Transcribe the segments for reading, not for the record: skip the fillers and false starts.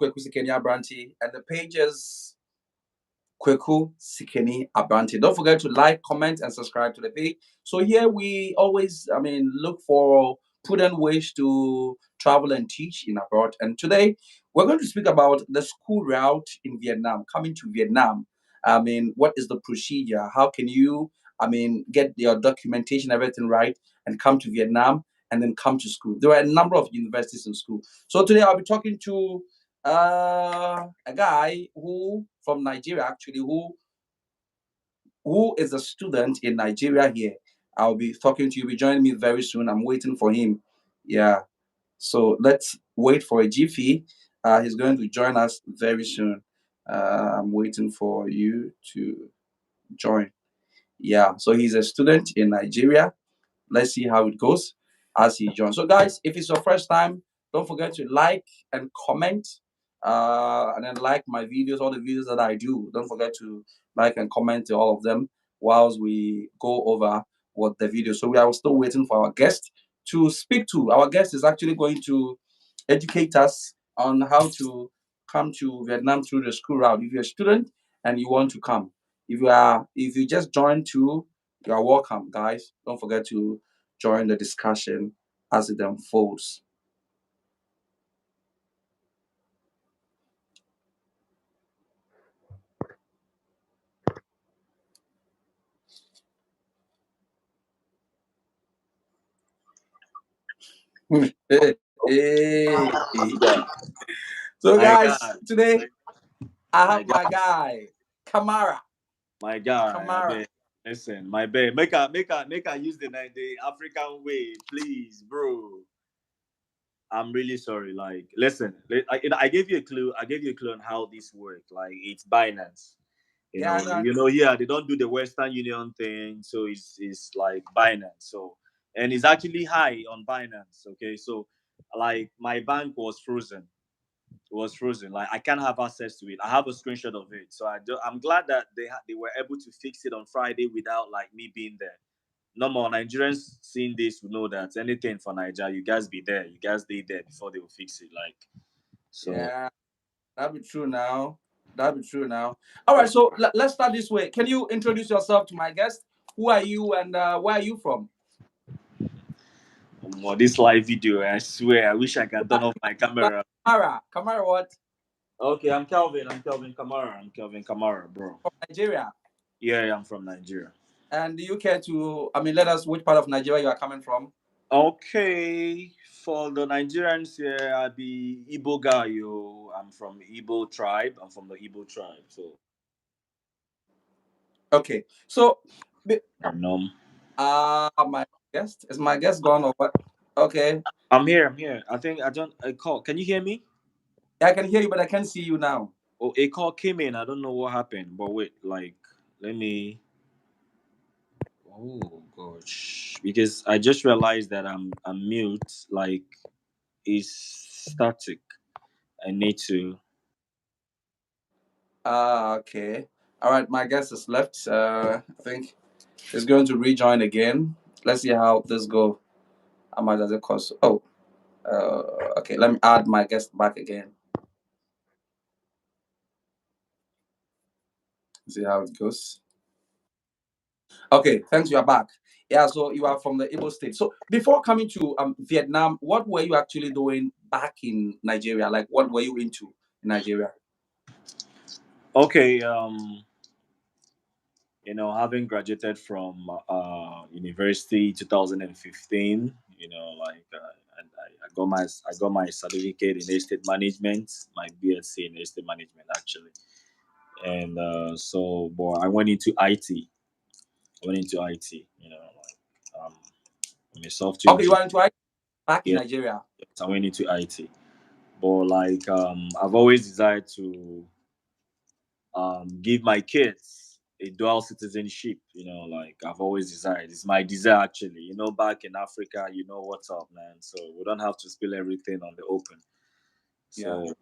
Kweku Sikeni Abranti, and the page is Kweku Sikeni Abranti. Don't forget to like, comment, and subscribe to the page. So here we always, look for prudent ways to travel and teach in abroad. And today we're going to speak about the school route in Vietnam, coming to Vietnam. What is the procedure? How can you, get your documentation, everything right, and come to Vietnam and then come to school? There are a number of universities in school. So today I'll be talking to a guy who from Nigeria actually who is a student in Nigeria here. I'll be talking to you. Be joining me very soon. I'm waiting for him. Yeah. So let's wait for a jiffy. He's going to join us very soon. I'm waiting for you to join. Yeah. So he's a student in Nigeria. Let's see how it goes as he joins. So, guys, if it's your first time, don't forget to like and comment, and then like my videos, all the videos that I do. Don't forget to like and comment to all of them whilst we go over what the video. So we are still waiting for our guest to speak to. Our guest is actually going to educate us on how to come to Vietnam through the school route. If you're a student and you want to come, if you just joined too, you are welcome, guys. Don't forget to join the discussion as it unfolds. Hey. So, My guys, God, today I my have my God, guy, Kamara. my God. I Kamara. beg. Listen, my babe, make her use the African way, please, bro. I'm really sorry. Like, listen, I gave you a clue. I gave you a clue on how this works. Like, it's Binance. Yeah, I know. Yeah, they don't do the Western Union thing, so it's like Binance. So, and it's actually high on Binance. Okay, so like my bank was frozen. It was frozen. Like I can't have access to it. I have a screenshot of it. So I'm glad that they were able to fix it on Friday without like me being there. No more Nigerians seeing this will know that anything for Nigeria, you guys be there. You guys be there before they will fix it. Like so. Yeah, that'd be true now. That'd be true now. All right, so let's start this way. Can you introduce yourself to my guest? Who are you and where are you from? This live video, I swear, I wish I could turn off my camera. Kamara. Kamara, what? Okay, I'm Kelvin. I'm Kelvin Kamara. I'm Kelvin Kamara, bro. From Nigeria. Yeah, I'm from Nigeria. And do you care to, let us, which part of Nigeria you are coming from? Okay, for the Nigerians here, I be Igbo guy, yo. I'm from Igbo tribe. I'm from the Igbo tribe, so Okay. So, no. my guest, is my guest gone or what? Okay. I'm here. I'm here. I think I don't. A call. Can you hear me? Yeah, I can hear you, but I can't see you now. Oh, a call came in. I don't know what happened, but wait. Like, let me. Oh gosh, because I just realized that I'm mute. Like, it's static. I need to. Okay. All right, my guest is left. I think he's going to rejoin again. Let's see how this go. How much does it cost? Oh, okay. Let me add my guest back again. See how it goes. Okay, thanks. You are back. Yeah, so you are from the Igbo state. So before coming to Vietnam, what were you actually doing back in Nigeria? Like, what were you into in Nigeria? Okay. Having graduated from university 2015, like I got my certificate in estate management, my BSc in estate management actually, and so but I went into IT. I went into IT. I'm a software Okay, you engineer. are into IT back in Yeah, Nigeria. so I went into IT, but like I've always desired to give my kids a dual citizenship. Like I've always desired. It's my desire actually. Back in Africa, you know what's up, man. So we don't have to spill everything on the open. Yeah. So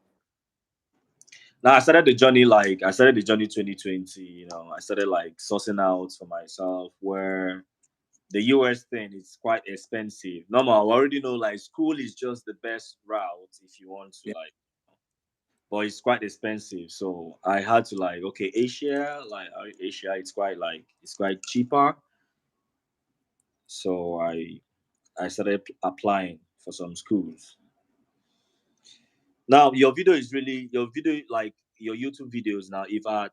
now I started the journey 2020. I started like sourcing out for myself where the US thing is quite expensive. Normal, I already know like school is just the best route if you want to Yeah. like. but it's quite expensive. So I had to like, okay, Asia, like Asia, it's quite cheaper. So I started applying for some schools. Now your video, like your YouTube videos. Now, if I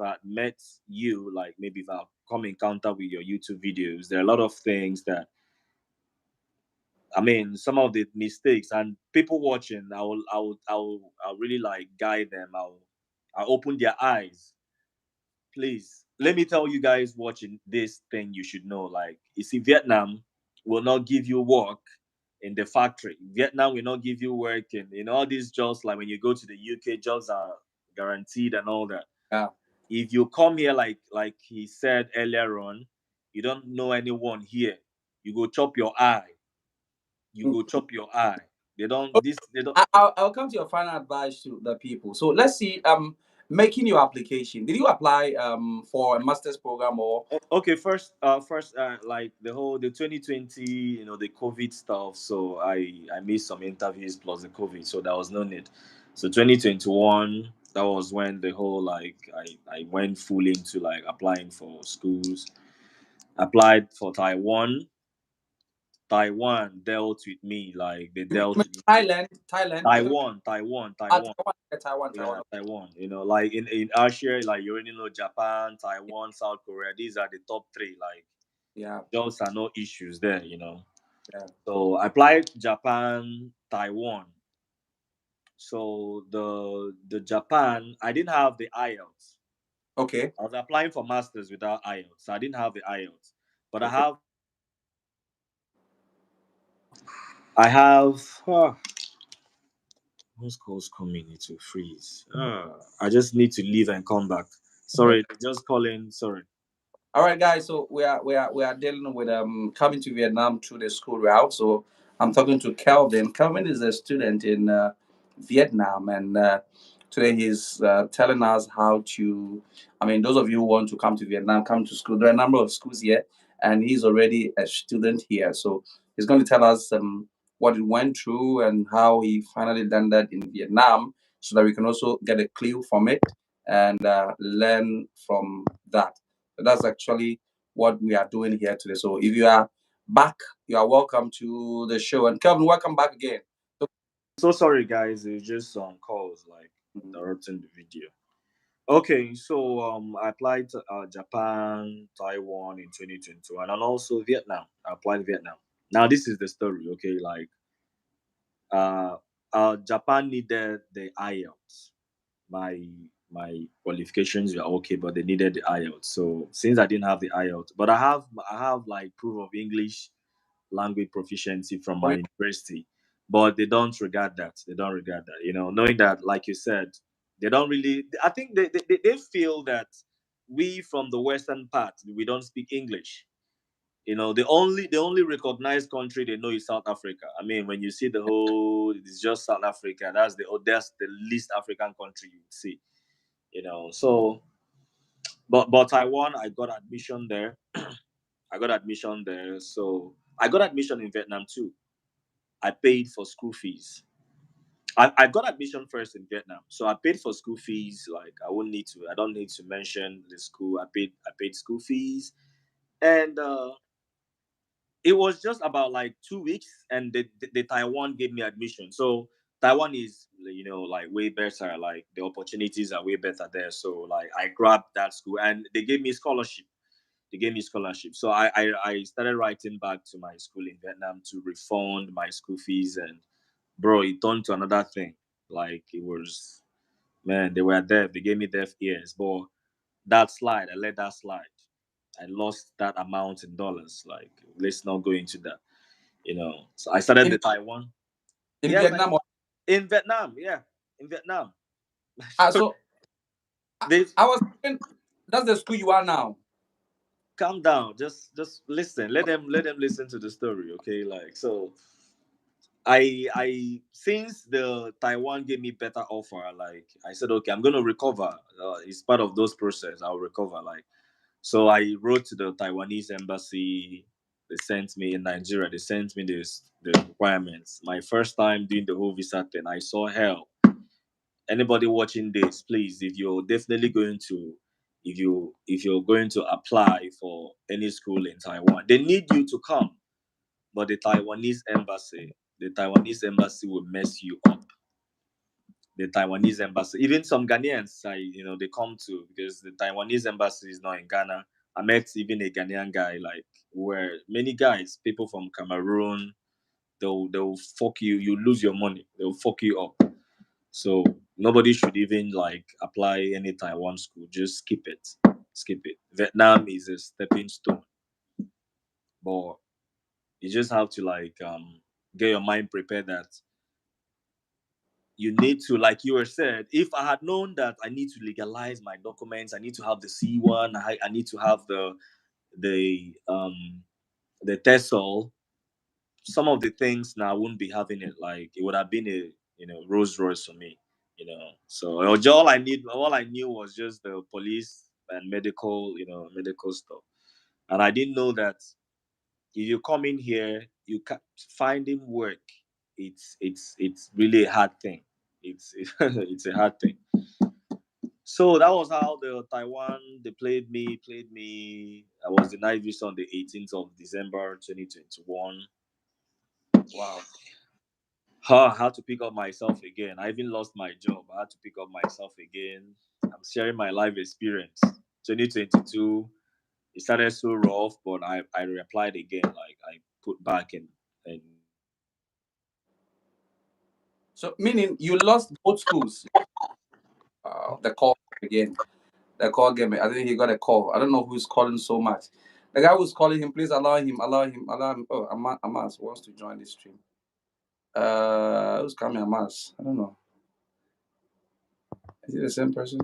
had met you, like maybe if I come encounter with your YouTube videos, there are a lot of things that, I mean, some of the mistakes and people watching, I'll really like guide them. I'll open their eyes. Please, let me tell you guys watching this thing, you should know. Like, you see, Vietnam will not give you work in the factory. Vietnam will not give you work in all these jobs. Like when you go to the UK, jobs are guaranteed and all that. Yeah. If you come here, like he said earlier on, you don't know anyone here. You go chop your eye. You Mm. go chop your eye. They don't. Okay, This they don't. I'll come to your final advice to the people. So let's see. Making your application. Did you apply for a master's program or? Okay, like the 2020, the COVID stuff. So I missed some interviews plus the COVID, so there was no need. So 2021, that was when the whole like I went full into like applying for schools. Applied for Taiwan. Taiwan dealt with me like they You dealt mean with me. Thailand? Thailand? You're talking Taiwan. Taiwan? Yeah, Taiwan. Yeah, Taiwan. Taiwan. Like in Asia, like you already know Japan, Taiwan, South Korea. These are the top three. Like Yeah. those are no issues there. Yeah. So I applied Japan, Taiwan. So the Japan, I didn't have the IELTS. Okay. I was applying for masters without IELTS. So I didn't have the IELTS, but Okay. I have. Whose call's coming? It will freeze. I just need to leave and come back. Sorry, just calling. Sorry. All right, guys. So we are dealing with coming to Vietnam through the school route. So I'm talking to Kelvin. Kelvin is a student in Vietnam, and today he's telling us how to. I mean, those of you who want to come to Vietnam, come to school. There are a number of schools here, and he's already a student here. So he's going to tell us what he went through and how he finally landed in Vietnam, so that we can also get a clue from it and learn from that. So that's actually what we are doing here today. So if you are back, you are welcome to the show. And Kelvin, welcome back again. So, So sorry, guys. It's just some calls like mm, interrupting the video. Okay, so I applied to Japan, Taiwan in 2021, and also Vietnam. I applied Vietnam. Now this is the story. Okay, like uh, Japan needed the IELTS. My my qualifications were okay, but they needed the IELTS. So since I didn't have the IELTS, but I have like proof of English language proficiency from oh, my yeah, university, but they don't regard that. They don't regard that. Knowing that, like you said, they don't really. I think they feel that we from the western part we don't speak English. The only recognized country they know is South Africa. I mean, when you see the whole, it's just South Africa. That's the least African country you would see. So but Taiwan, I got admission there. I got admission there. So I got admission in Vietnam too. I paid for school fees. I got admission first in Vietnam, so I paid for school fees. Like I won't need to. I don't need to mention the school. I paid school fees, and it was just about like 2 weeks, and the Taiwan gave me admission. So Taiwan is like way better. Like the opportunities are way better there. So like I grabbed that school, and they gave me scholarship. So I started writing back to my school in Vietnam to refund my school fees, and bro, it turned to another thing. Like it was, man, they were deaf. They gave me deaf ears. But that slide, I let that slide. I lost that amount in dollars. Like, let's not go into that. So I started in, the Taiwan. in Yes, Vietnam. in Vietnam. Yeah, in Vietnam. So So they I was thinking, that's the school you are now. calm down. Just listen. Let them listen to the story. Okay, like so. I since the Taiwan gave me better offer, like I said, okay, I'm gonna recover. It's part of those process. I'll recover. Like so, I wrote to the Taiwanese embassy. They sent me in Nigeria. They sent me the requirements. My first time doing the whole visa thing, I saw hell. anybody watching this, please, if you're definitely going to, if you're going to apply for any school in Taiwan, they need you to come. But the Taiwanese embassy will mess you up. The Taiwanese embassy, even some Ghanaians, they come to, because the Taiwanese embassy is not in Ghana. I met even a Ghanaian guy, like, where many guys, people from Cameroon, they'll fuck you. You lose your money. They'll fuck you up. So nobody should even like apply any Taiwan school. Just skip it. Skip it. Vietnam is a stepping stone, but you just have to like get your mind prepared that you need to, like you were said, if I had known that I need to legalize my documents, I need to have the C1, I need to have the um the TESOL, some of the things now I wouldn't be having it. Like it would have been a Rolls Royce for me. So all I knew was just the police and medical stuff. And I didn't know that if you come in here, you can finding work. It's really a hard thing. It's a hard thing. So that was how the Taiwan they played me. I was the night visa on the 18th of December 2021. Wow. I had to pick up myself again. I even lost my job. I had to pick up myself again. I'm sharing my life experience. 2022, it started so rough, but I reapplied again. Like I put back and So meaning you lost both schools. The call again. The call game. I think he got a call. I don't know who's calling so much. The guy who's calling him, please allow him, allow him, allow him. Oh, Amas wants to join this stream. Who's coming? Amas? I don't know. Is it the same person?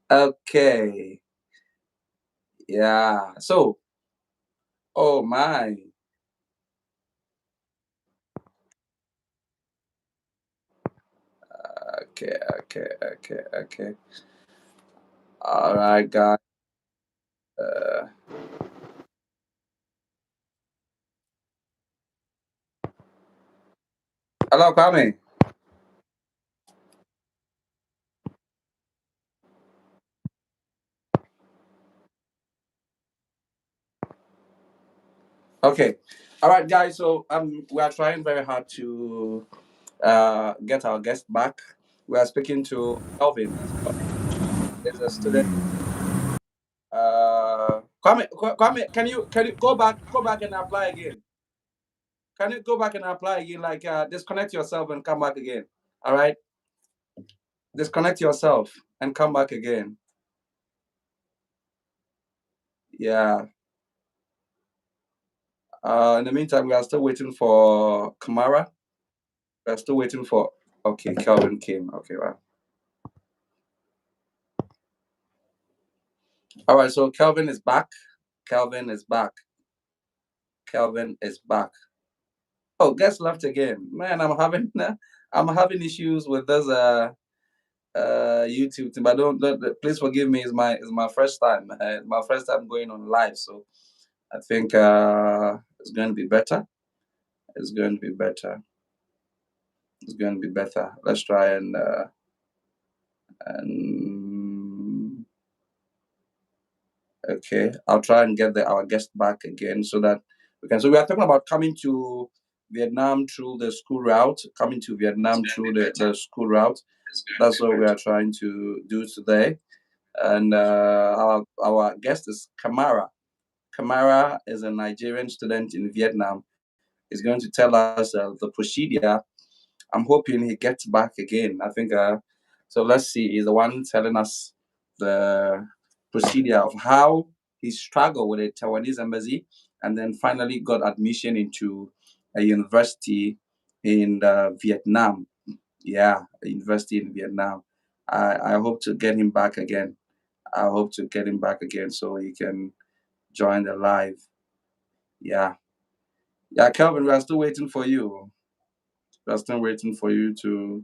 Okay. Yeah. So, oh my. Okay, okay, okay, okay. All right, guys. Uh, hello, Kwame. Okay. All right, guys. So we are trying very hard to get our guest back. We are speaking to Kelvin. Is a student. Kwame, can you go back and apply again? Can you go back and apply again? Like disconnect yourself and come back again. All right, disconnect yourself and come back again. Yeah. In the meantime, we are still waiting for Kamara. We are still waiting for. Okay, Kelvin came. Okay, right. All right. So Kelvin is back. Kelvin is back. Kelvin is back. Oh, guest left again. Man, I'm having issues with this YouTube thing. But don't please forgive me. It's my first time. It's my first time going on live, so I think it's going to be better. It's going to be better. It's going to be better. Let's try and okay. I'll try and get our guest back again so that we can. So we are talking about coming to Vietnam through the school route. Coming to Vietnam through the school route. That's what we are trying to do today. And our guest is Kamara. Kamara is a Nigerian student in Vietnam. He's going to tell us the procedure. I'm hoping he gets back again. I think so. Let's see. He's the one telling us the procedure of how he struggled with the Taiwanese embassy and then finally got admission into a university in Vietnam. Yeah, a university in Vietnam. I hope to get him back again. I hope to get him back again so he can join the live. Yeah. Yeah, Kelvin, we are still waiting for you. We are still waiting for you to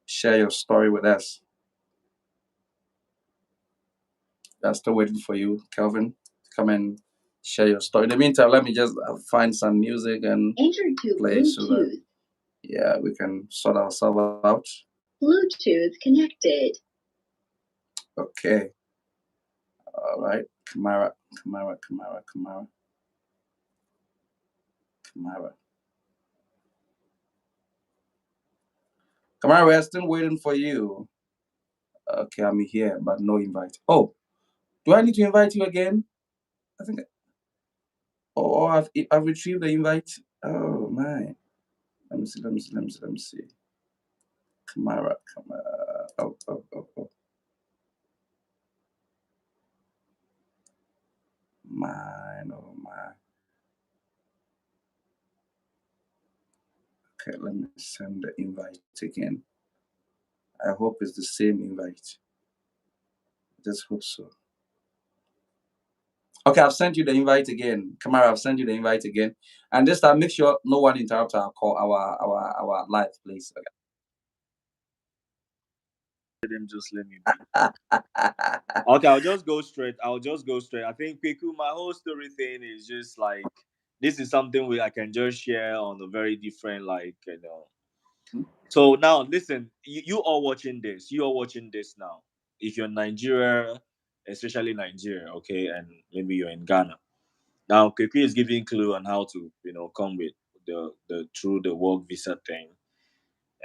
share your story with us. We are still waiting for you, Kelvin, to come and share your story. In the meantime, let me just find some music and play so that Yeah, we can sort ourselves out. Bluetooth connected. Okay. All right. Kamara, Kamara, Kamara, Kamara, Kamara. Kamara, we're still waiting for you. Okay, I'm here, but no invite. Oh, do I need to invite you again? I think. Oh, I've retrieved the invite. Oh my. Let me see. Let me see. Let me see. Let me see. Kamara, Kamara. Oh, oh, oh, oh. Mine. Oh my. Okay, let me send the invite again. I hope it's the same invite. Just hope so. Okay, I've sent you the invite again. Kamara, I've sent you the invite again. And this time, make sure no one interrupts our call, our live, please. Let him just let me be. Okay. Okay, I'll just go straight. I'll just go straight. I think Piku, my whole story thing is just like this is something I can just share on a very different So now listen, you all watching this. You are watching this now. If you're in Nigeria, especially Nigeria, okay, and maybe you're in Ghana. Now Piku is giving clue on how to come with the through the work visa thing.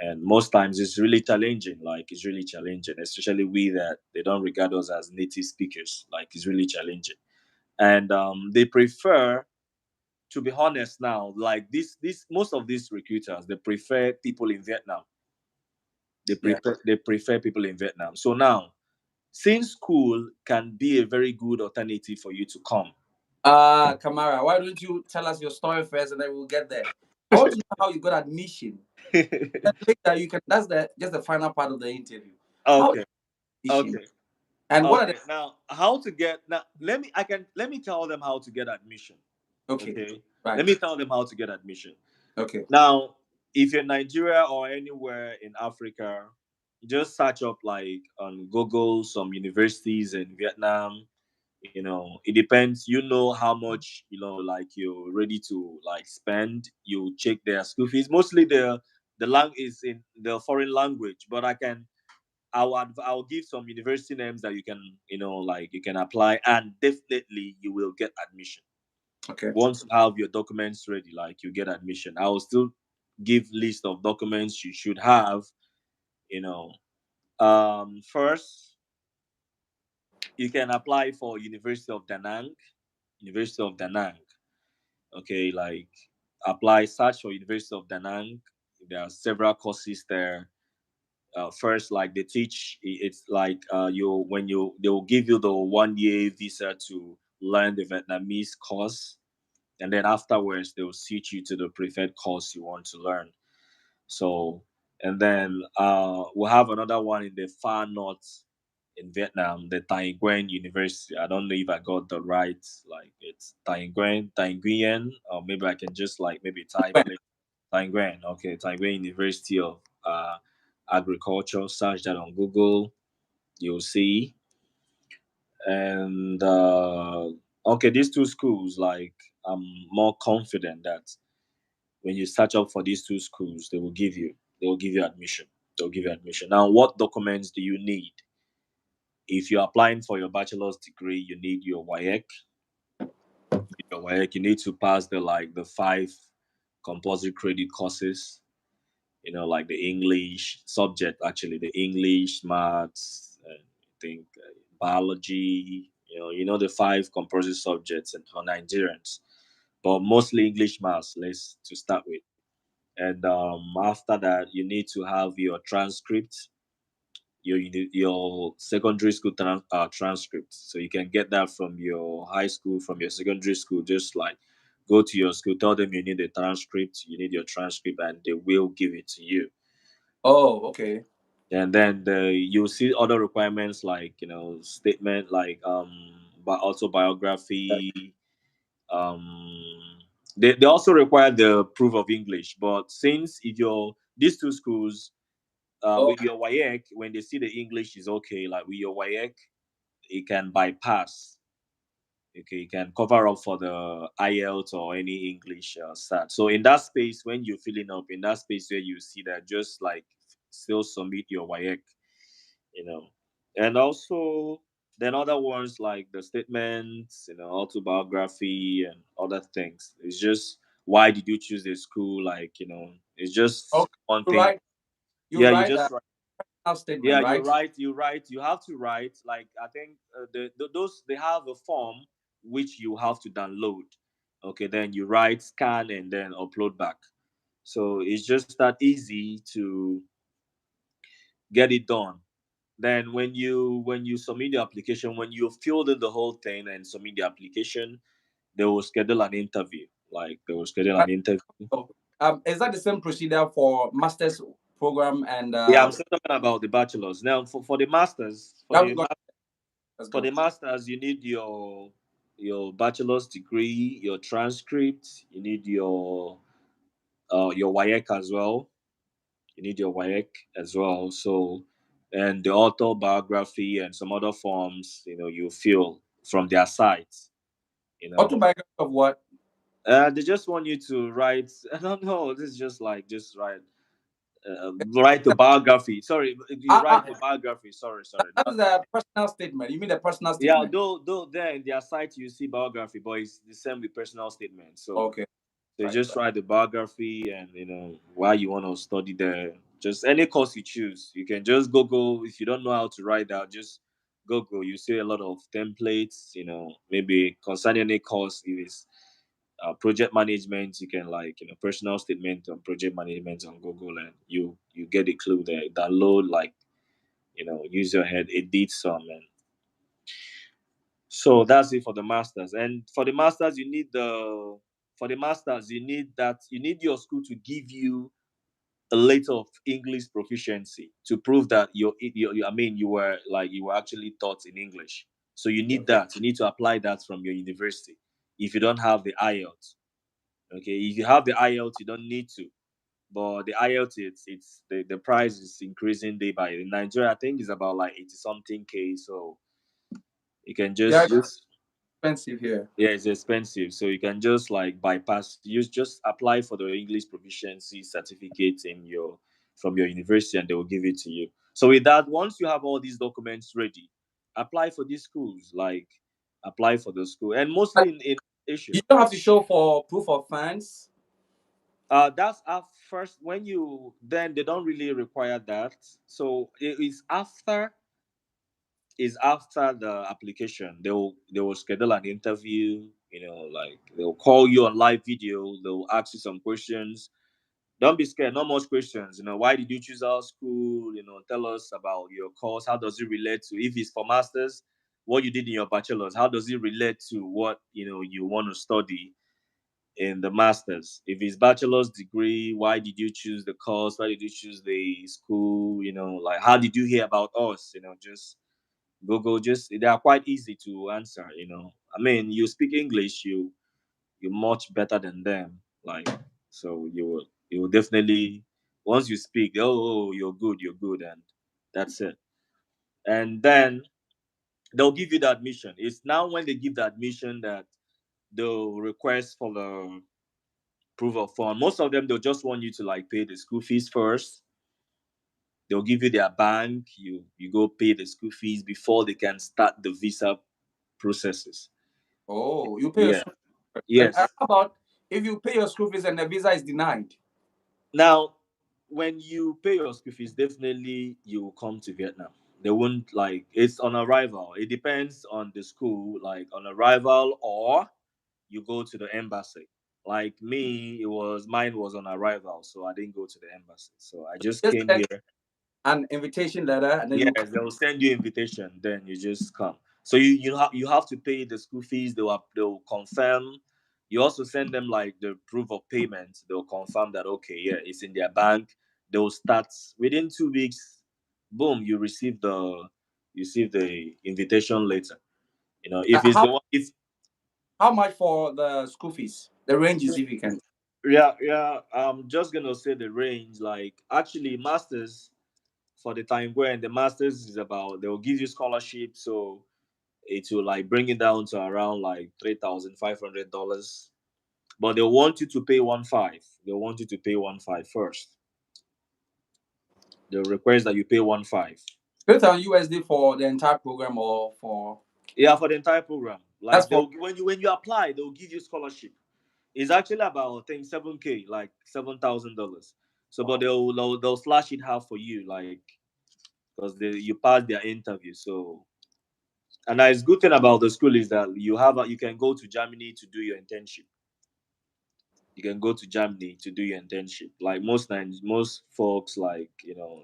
And most times it's really challenging, like it's really challenging, especially we that they don't regard us as native speakers, like it's really challenging. And they prefer, to be honest now, like this most of these recruiters, they prefer people in Vietnam. Yeah. They prefer people in Vietnam. So now, since school can be a very good alternative for you to come. Kamara, why don't you tell us your story first and then we'll get there? I want to know how you got admission. Then later you can that's the just the final part of the interview. How Okay. admission? Okay. And what are the Okay. Now, how to get now? Let me tell them how to get admission. okay. Okay. Right. Let me tell them how to get admission. Okay. Now, if you're in Nigeria or anywhere in Africa, just search up like on Google some universities in Vietnam. It depends. You know how much like you're ready to like spend. You check their school fees. Mostly the lang is in the foreign language, but I'll give some university names that you can like you can apply, and definitely you will get admission Okay. once you have your documents ready. Like you get admission. I will still give list of documents you should have. You know, First you can apply for University of Da Nang. University of Da Nang. Okay, like apply search for University of Da Nang. There are several courses there. First, like they teach, it's like you when you they will give you the 1 year visa to learn the Vietnamese course, and then afterwards they will switch you to the preferred course you want to learn. So, and then we'll have another one in the far north in Vietnam, the Tay Nguyen University. I don't know if I got the right, like it's Tay Nguyen, Tay Nguyen, or maybe I can just like maybe type it. Tay Nguyen, okay, Tay Nguyen University of Agriculture. Search that on Google, you'll see. And okay, these two schools, like I'm more confident that when you search up for these two schools, they will give you admission. They'll give you admission. Now, what documents do you need? If you're applying for your bachelor's degree, you need your WIEC. Your WIEC, you need to pass the five compulsory credit courses. Like the English subject, actually, the English, maths, and I think biology. The five compulsory subjects and for Nigerians, but mostly English, maths. Let's to start with. And after that, you need to have your transcript, your secondary school transcript. So you can get that from your high school, from your secondary school. Just like go to your school, tell them you need a transcript, you need your transcript, and they will give it to you. Oh, okay. And then you'll see other requirements like statement, like but also biography. They also require the proof of English, but since if you're these two schools, Oh, with your WIEC, when they see the English is okay, like with your WIEC, it can bypass. Okay, you can cover up for the IELTS or any English stat. So in that space, when you're filling up in that space where you see that, just like still submit your WIEC, you know. And also then other ones like the statements, autobiography and other things. It's just why did you choose the school? Like, it's just Okay. one You thing. write. You Yeah, you write just a write. statement, Yeah, you right? write, you have to write. Like, I think those, they have a form which you have to download. Okay, then you write, scan, and then upload back. So it's just that easy to get it done. Then when you submit the application, when you filled in the whole thing and submit the application, they will schedule an interview. Like, they will schedule an interview. So, is that the same procedure for master's program and Yeah, I'm still talking about the bachelors. Now for the masters, you haven't got? Let's for go. the masters, you need your bachelor's degree, your transcript, you need your WIEC as well. You need your WIEC as well. So, and the autobiography and some other forms, you fill from their sites. You know, Autobiography of what? they just want you to write. I don't know. This is just like, just write the biography. Sorry, you Uh, uh, write the biography. Sorry. that Not, is a personal statement. You mean the personal yeah, statement? though there in their site you see biography, but it's the same with personal statements. So Okay, they right, just right. write the biography and why you want to study there. Just any course you choose. You can just Google if you don't know how to write that. Just Google. You see a lot of templates. Maybe concerning any course. If it's project management, you can, like, personal statement on project management on Google, and you get a clue there. Download, like, use your head, edit some, and so that's it for the masters. And for the masters, you need your school to give you a letter of English proficiency to prove that I mean, you were actually taught in English. So you need Okay. that. You need to apply that from your university. If you don't have the IELTS, okay. If you have the IELTS, you don't need to. But the IELTS, it's the price is increasing day by day. In Nigeria, I think it's about like 80 something K. So you can Yeah, just it's use. expensive here. Yeah, it's expensive. So you can just like bypass, just apply for the English proficiency certificate from your university, and they will give it to you. So with that, once you have all these documents ready, apply for these schools, like apply for the school. And But mostly in Asia. you don't have to show for proof of funds. That's at first. When you then they don't really require that. So it is after the application. They will schedule an interview. Like, they'll call you on live video. They'll ask you some questions. Don't be scared. Not much questions. Why did you choose our school? Tell us about your course. How does it relate to, if it's for masters, what you did in your bachelor's? How does it relate to what you want to study in the masters? If it's bachelor's degree, why did you choose the course? Why did you choose the school? Like, how did you hear about us? Just Google. Just, they are quite easy to answer. I mean, you speak English, you're much better than them. Like, so you will definitely, once you speak, oh, you're good, and that's it. And then they'll give you the admission. It's now when they give the admission that they'll request for the proof of fund. Most of them, they'll just want you to, like, pay the school fees first. They'll give you their bank. You go pay the school fees before they can start the visa processes. Oh, you pay your Yeah. school fees. And Yes. how about if you pay your school fees and the visa is denied? Now, when you pay your school fees, definitely you will come to Vietnam. They won't, like, it's on arrival. It depends on the school, like on arrival, or you go to the embassy. Like me, mine was on arrival, so I didn't go to the embassy. So I just Just came send here. an invitation letter and then you Yes, come. they will send you invitation. Then you just come. So you have to pay the school fees. They will confirm. You also send them, like, the proof of payment. They'll confirm that, okay, yeah, it's in their bank. They'll start within 2 weeks. Boom, you receive the invitation letter. If it's How the one, if how much for the school fees? The ranges, if you can. yeah, yeah, I'm just gonna say the range. Like, actually, masters, for the time when the masters is about, they'll give you scholarship. So it will like bring it down to around like $3,500. But they want you to pay 1.5. They want you to pay 1.5 first. They'll request that you pay 1.5. 3,000 USD for the entire program, or for Yeah, for the entire program. that's Like for they'll when you apply, they'll give you scholarship. It's actually about, I think, 7K, like $7,000. So, but wow. they'll slash it half for you, like because you passed their interview. So, and the good thing about the school is that you can go to Germany to do your internship. You can go to Germany to do your internship. Like most folks, like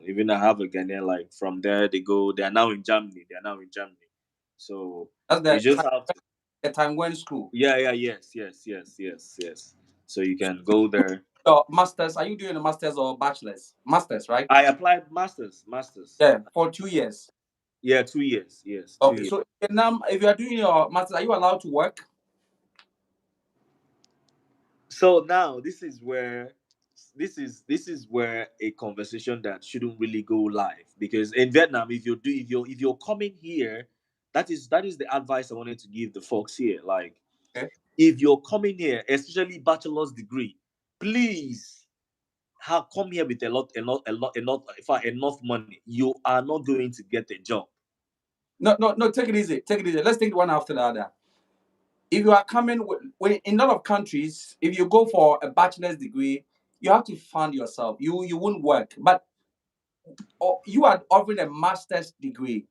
even I have a Ghanaian, like from there they go. They are now in Germany. They are now in Germany. So That's you the just have to. time when school. Yeah, yeah, yes, yes, yes, yes, yes. So you can go there. Masters, are you doing a masters or bachelor's? Masters, right? I applied masters. Yeah, for 2 years. Yeah, 2 years. Yes, two Okay, years. so in if you are doing your masters, are you allowed to work? So now this is where a conversation that shouldn't really go live, because in Vietnam, if you're coming here, that is the advice I wanted to give the folks here. Like, Okay. if you're coming here, especially bachelor's degree, please come here with enough money. You are not going to get a job. No, no, no. Take it easy. Take it easy. Let's take one after the other. If you are coming in a lot of countries, if you go for a bachelor's degree, you have to fund yourself. You won't work, but you are offering a master's degree.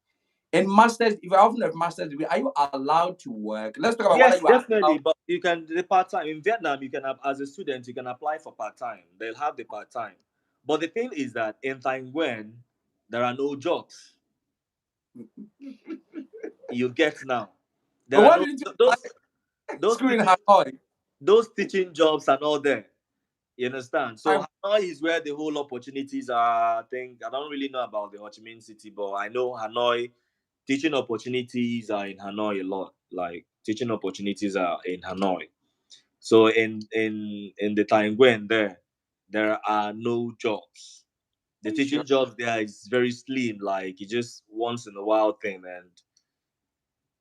In masters, if you're offering a master's degree, are you allowed to work? Let's talk about whether you Yes, are allowed. definitely. But you can the part time in Vietnam. You can have, as a student, you can apply for part time. They'll have the part time. But the thing is that in Taiwan, there are no jobs. You get now. But There are why no didn't you apply those school in teaching Hanoi? those teaching jobs are not there. You understand? So I, Hanoi is where the whole opportunities are. I think I don't really know about the Ho Chi Minh City, but I know Hanoi teaching opportunities are in Hanoi a lot. Like teaching opportunities are in Hanoi. So in the Taiwan there are no jobs. are The you sure? teaching jobs there is very slim. Like it's just once in a while thing, and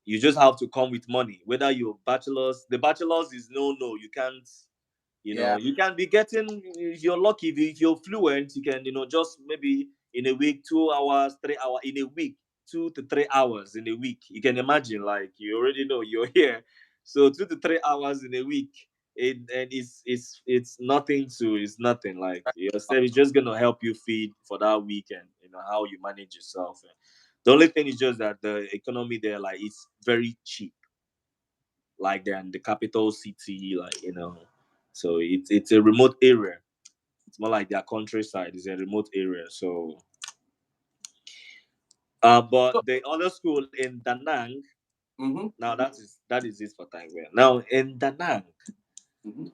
you just have to come with money. Whether you're bachelor's, the bachelor's is no. You can't. Yeah. You can be getting, if you're lucky, if you're fluent, you can, just maybe in a week, 2 hours, 3 hours in a week, 2 to 3 hours in a week. You can imagine, like you already know you're here, so 2 to 3 hours in a week, and it's nothing to it's nothing. Like yourself, it's just gonna help you feed for that weekend. How you manage yourself. And the only thing is just that the economy there, like, it's very cheap, like than the capital city, like so it's a remote area. It's more like their countryside. It's a remote area. So So, but the other school in Da Nang, mm-hmm, now that is it for Taiwan. Now in Da Nang, mm-hmm.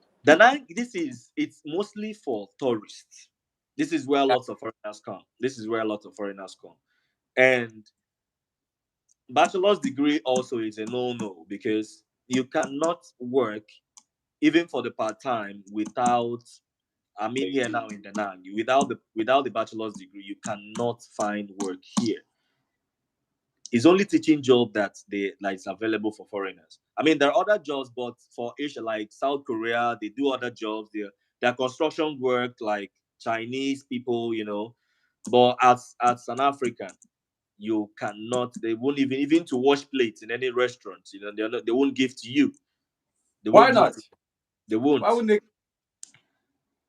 it's mostly for tourists. This is where Yeah, lots of foreigners come. And bachelor's degree also is a no-no, because you cannot work even for the part-time without, I mean, here now in Danang, without the bachelor's degree, you cannot find work here. It's only teaching job that is available for foreigners. I mean, there are other jobs, but for Asia, like South Korea, they do other jobs. Their construction work, like Chinese people, But as an African, you cannot. They won't even to wash plates in any restaurant. They won't give to you. They why won't give. not? They Why won't. wouldn't they?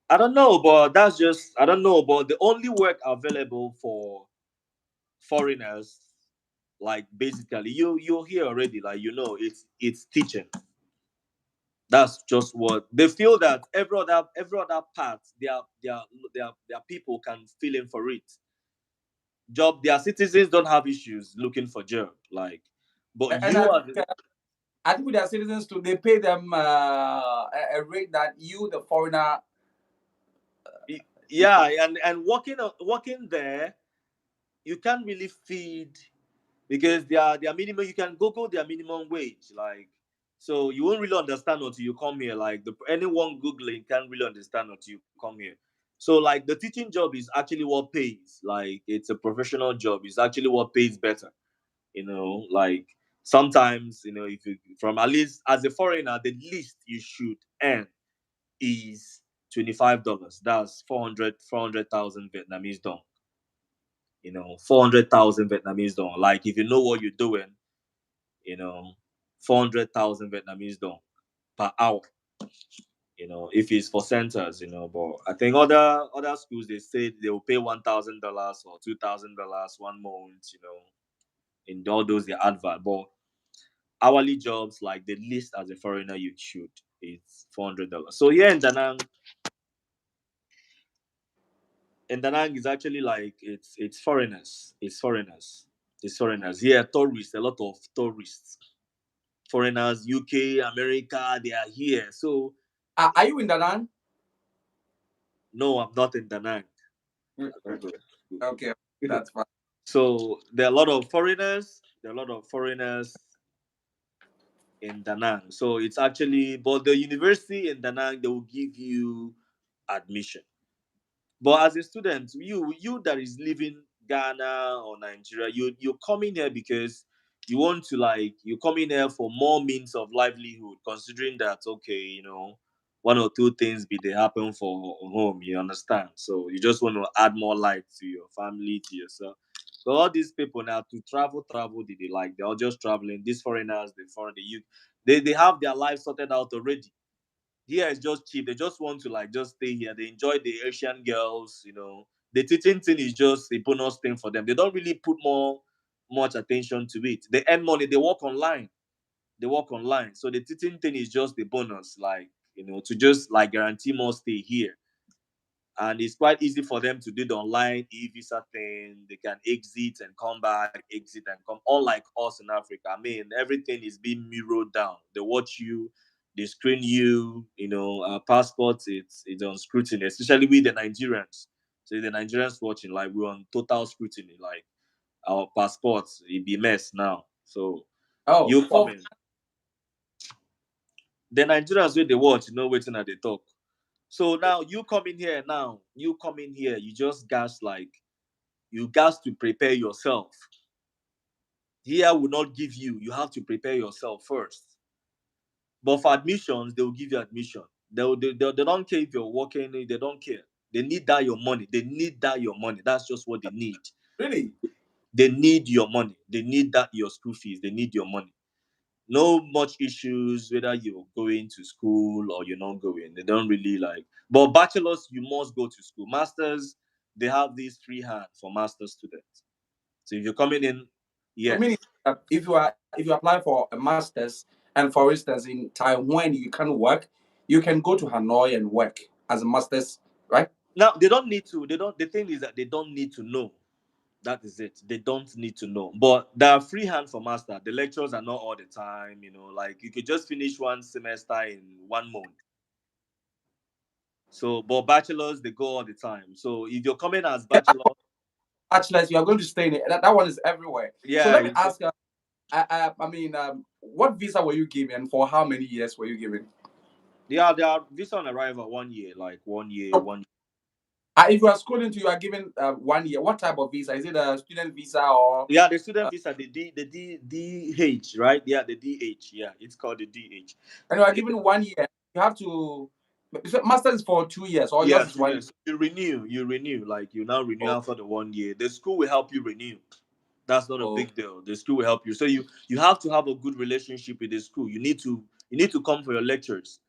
I don't know, but that's just I don't know. But the only work available for foreigners, like basically you're here already, like it's teaching. That's just what they feel, that every other part their people can fill in for it. Job, their citizens don't have issues looking for job, like, but And you are I think with their citizens too, they pay them a rate that you, the foreigner, yeah, and working there, you can't really feed, because their minimum, you can go their minimum wage, like, so you won't really understand until you come here. Like anyone googling can't really understand until you come here. So like the teaching job is actually what pays. Like it's a professional job. It's actually what pays better. Like Sometimes, if you from at least as a foreigner, the least you should earn is $25. That's 400,000 Vietnamese dong. 400,000 Vietnamese dong. Like if you know what you're doing, you know, 400,000 Vietnamese dong per hour. If it's for centers, but I think other schools they say they will pay $1,000 or $2,000 one month, in all those they advert. But hourly jobs, like the least as a foreigner you should, it's $400. So here in Danang is actually like it's foreigners. It's foreigners. Yeah, tourists, a lot of tourists. Foreigners, UK, America, they are here. So Are you in Danang? no, I'm not in Danang. Mm, I don't go to school. okay, that's fine. So there are a lot of foreigners. There are a lot of foreigners in Danang. So it's actually, but the university in Danang, they will give you admission. But as a student, you that is living Ghana or Nigeria, you come in here because you want to, like, you come in here for more means of livelihood, considering that, okay, one or two things be they happen for home, you understand? So you just want to add more light to your family, to yourself. So all these people now to travel, they like they're all just traveling. These foreigners, the youth, they have their life sorted out already. Here is just cheap. They just want to, like, just stay here. They enjoy the Asian girls. The teaching thing is just a bonus thing for them. They don't really put much attention to it. They earn money. They work online. So the teaching thing is just the bonus, like, to just like guarantee more stay here. And it's quite easy for them to do the online e-visa thing. They can exit and come back, exit and come. Unlike us in Africa, I mean, everything is being mirrored down. They watch you, they screen you. Our passports, it's on scrutiny, especially with the Nigerians. So the Nigerians watching, like, we're on total scrutiny. Like, our passports, it be mess now. So Oh, you so coming, the Nigerians where they watch, waiting at the talk. So now you come in here. You just gas, like, you gas to prepare yourself. Here will not give you. You have to prepare yourself first. But for admissions, they will give you admission. They don't care if you're working. They don't care. They need that your money. They need that your money. That's just what they need. really? They need your money. They need that your school fees. They need your money. No much issues whether you're going to school or you're not going. They don't really like. But bachelors, you must go to school. Masters, they have this free hand for master students. So if you're coming in, So yes. meaning if you apply for a master's, and for instance in Taiwan you can't work, you can go to Hanoi and work as a master's, right? Now they don't need to. They don't. The thing is that they don't need to know. That is it. They don't need to know. But there are free hand for master. The lectures are not all the time. Like you could just finish one semester in 1 month. So, but bachelors they go all the time. So if you're coming as Yeah, bachelor, bachelor's, you are going to stay in it. That one is everywhere. So yeah, let me ask, what visa were you given and for how many years were you given? they are visa on arrival 1 year, like 1 year, So, 1 year. if you are schooling to, you are given 1 year. What type of visa? Is it a student visa or Yeah, the student uh, visa, the DH, right? Yeah, the DH. Yeah, it's called the DH. and you are given 1 year? You have to. So master is for 2 years, or Yeah, yours is two 1 year. years. You renew, like you now renew Oh, after the 1 year. The school will help you renew. That's not a oh, big deal. The school will help you. So you have to have a good relationship with the school. You need to come for your lectures,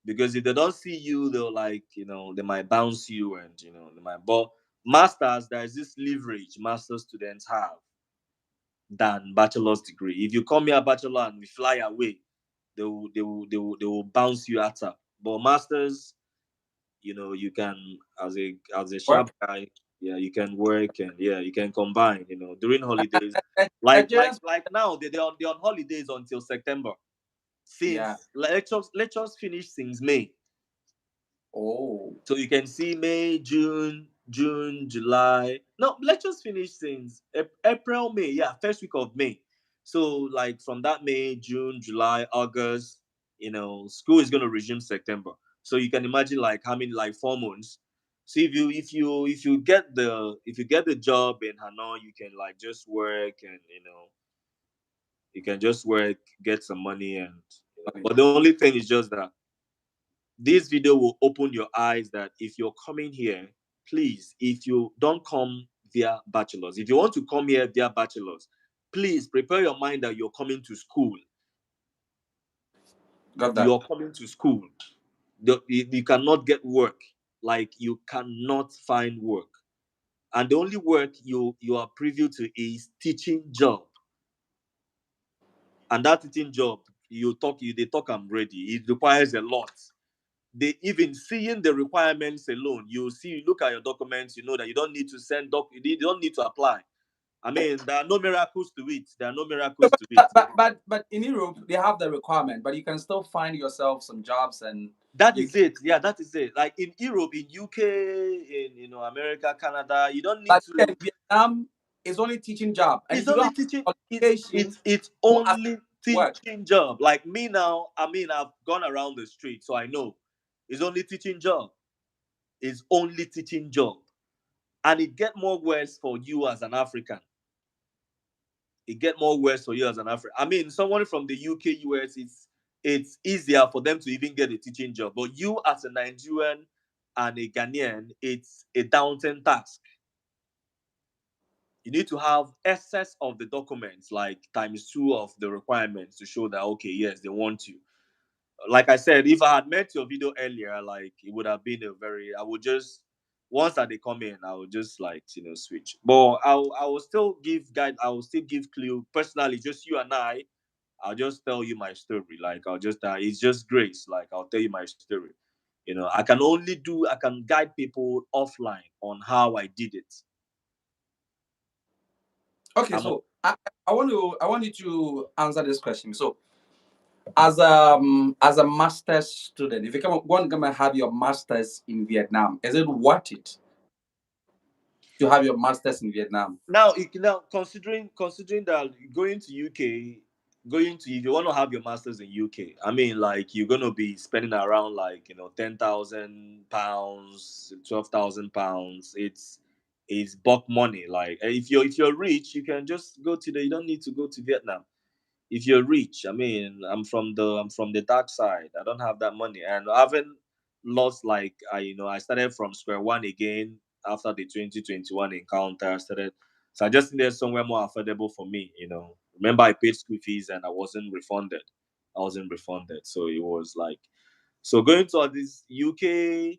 because if they don't see you, they'll, like, they might bounce you, and they might. But masters, there is this leverage master students have than bachelor's degree. If you come here bachelor and we fly away, they will bounce you out up. But masters, you can, as a work. sharp guy, yeah, you can work, and yeah, you can combine, during holidays, like like Nigerians, like now they're on holidays until September, yeah. since lectures finish since May. Oh, So you can see May, June, July. No, lectures finish since April, May. Yeah, first week of May. So like from that May, June, July, August, school is gonna resume September. So you can imagine, like, how many, like, 4 months. So if you get the job in Hanoi, you can, like, just work, and You can just work, get some money, and but the only thing is just that this video will open your eyes that if you're coming here, please, if you don't come via bachelor's, if you want to come here via bachelor's, please prepare your mind that you're coming to school. Got that. You're coming to school. You cannot get work. Like you cannot find work. And the only work you are privy to is teaching job. And that teaching job, they talk I'm ready. It requires a lot. They even seeing the requirements alone, you look at your documents, you know that you don't need to you don't need to apply. I mean, there are no miracles to it. There are no miracles to it. But in Europe they have the requirement, but you can still find yourself some jobs and That you is can, it. Yeah, that is it. Like in Europe, in UK, in America, Canada, you don't need but to. in Vietnam it's only teaching job. And It's if you don't only have teaching. qualification, It's who has only work? teaching job. Like me now, I mean, I've gone around the street, so I know it's only teaching job. It's only teaching job, and it get more worse for you as an African. It get more worse for you as an African. I mean, someone from the UK, US, it's easier for them to even get a teaching job. But you as a Nigerian and a Ghanaian, it's a daunting task. You need to have excess of the documents, like times two of the requirements to show that okay, yes, they want you. Like I said, if I had met your video earlier, like it would have been a very I would just once that they come in, I would just like switch. But I will still give guide, I will still give clue personally, just you and I'll just tell you my story. Like I'll just it's just grace. Like I'll tell you my story. I can guide people offline on how I did it. Okay, I'm so I want you to answer this question. So as a master's student, if you want to come and have your masters in Vietnam, is it worth it to have your masters in Vietnam? now considering that going to UK, going to if you want to have your masters in UK, I mean like you're gonna be spending around like £10,000, £12,000. It's bulk money. Like if you're rich, you can just go to the. You don't need to go to Vietnam. If you're rich, I mean, I'm from the dark side. I don't have that money, and I haven't lost like I started from square one again after the 2021 encounter. I started, so I just needed somewhere more affordable for me. Remember I paid school fees and I wasn't refunded. So it was like so going to all this UK,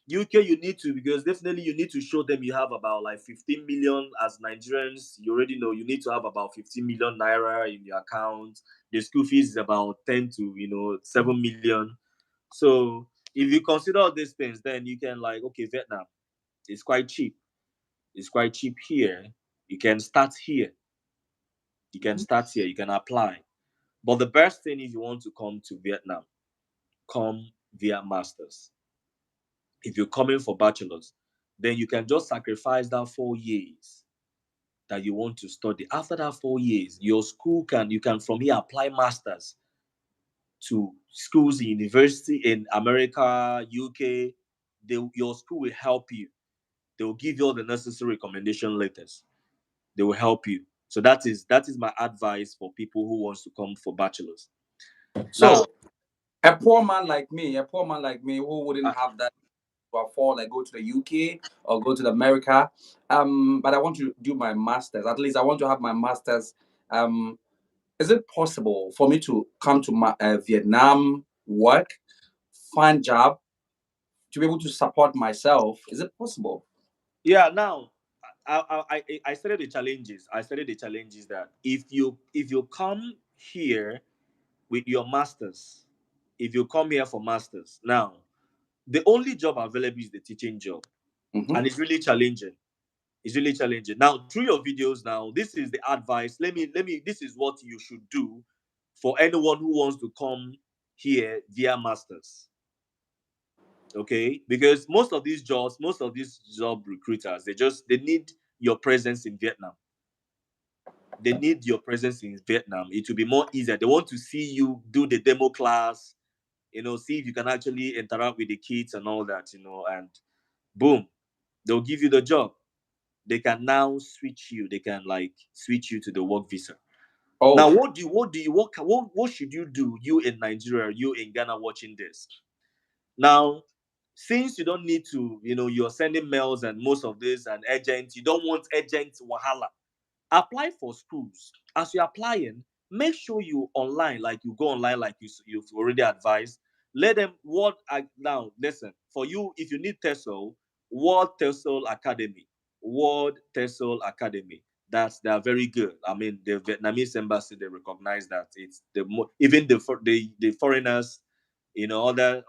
you need to because definitely you need to show them you have about like 15 million as Nigerians. You already know you need to have about 15 million naira in your account. The school fees is about 10 to 7 million. So if you consider all these things, then you can like okay, Vietnam is quite cheap. It's quite cheap here. You can start here. You can start here. You can apply. But the best thing if you want to come to Vietnam, come via masters. If you're coming for bachelors, then you can just sacrifice that 4 years that you want to study. After that 4 years, your school you can from here apply masters to schools in university in America, UK. Your school will help you. They will give you all the necessary recommendation letters. They will help you. So that is my advice for people who wants to come for bachelors. So Now, a poor man like me who wouldn't uh, have that to afford, like go to the UK or go to the America, but I want to do my masters. At least I want to have my masters. Um, is it possible for me to come to Vietnam, work, find job, to be able to support myself? Is it possible? yeah, now I studied the challenges. I studied the challenges that if you come here with your masters, if you come here for masters, now the only job available is the teaching job, Hmm. and it's really challenging. It's really challenging. Now, through your videos, now this is the advice. Let me. This is what you should do for anyone who wants to come here via masters. Okay, because most of these job recruiters, they need your presence in Vietnam. They need your presence in Vietnam. It will be more easier. They want to see you do the demo class, see if you can actually interact with the kids and all that, and boom, they'll give you the job. They can now switch you. They can like switch you to the work visa. Now, Oh, what should you do? You in Nigeria, you in Ghana watching this. Now, since you don't need to, you're sending mails and most of this and agents, you don't want agent wahala. Apply for schools. As you're applying, make sure you online, like you go online, like you've already advised. Let them now listen for you. If you need TESOL, World TESOL Academy, World TESOL Academy. They are very good. I mean, the Vietnamese embassy, they recognize that it's even the foreigners, other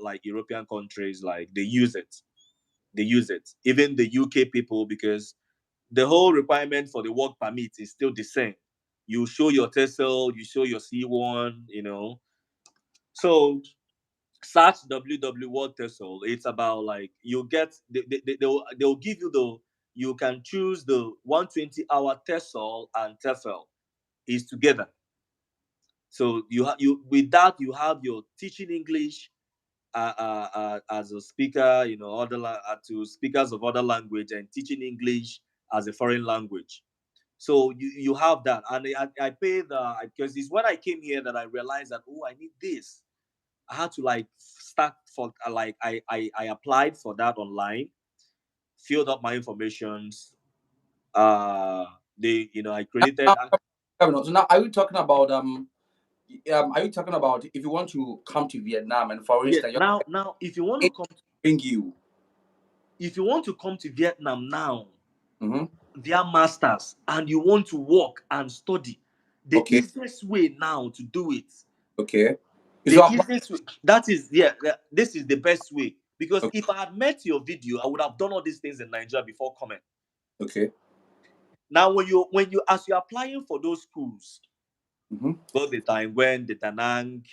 like European countries, like they use it. They use it. Even the UK people, because the whole requirement for the work permit is still the same. You show your TESOL, you show your C1, So search www World TESOL. It's about like you get they'll give you you can choose the 120-hour TESOL and TEFL is together. So you with that you have your teaching English as a speaker, to speakers of other language and teaching English as a foreign language. So you have that, and I paid because it's when I came here that I realized that I need this. I had to like start for like I applied for that online, filled up my informations. Uh, I created. now, Kevin, so now are you talking about are you talking about if you want to come to Vietnam and for Yeah. instance Now, if you want to come to Vietnam now, mm-hmm. their masters, and you want to work and study, the Okay, easiest way now to do it, okay. Is the to apply easiest way, that is, yeah, this is the best way. Because okay, if I had met your video, I would have done all these things in Nigeria before coming. okay. Now, as you're applying for those schools, Mm-hmm. both the Taiwan, the Da Nang,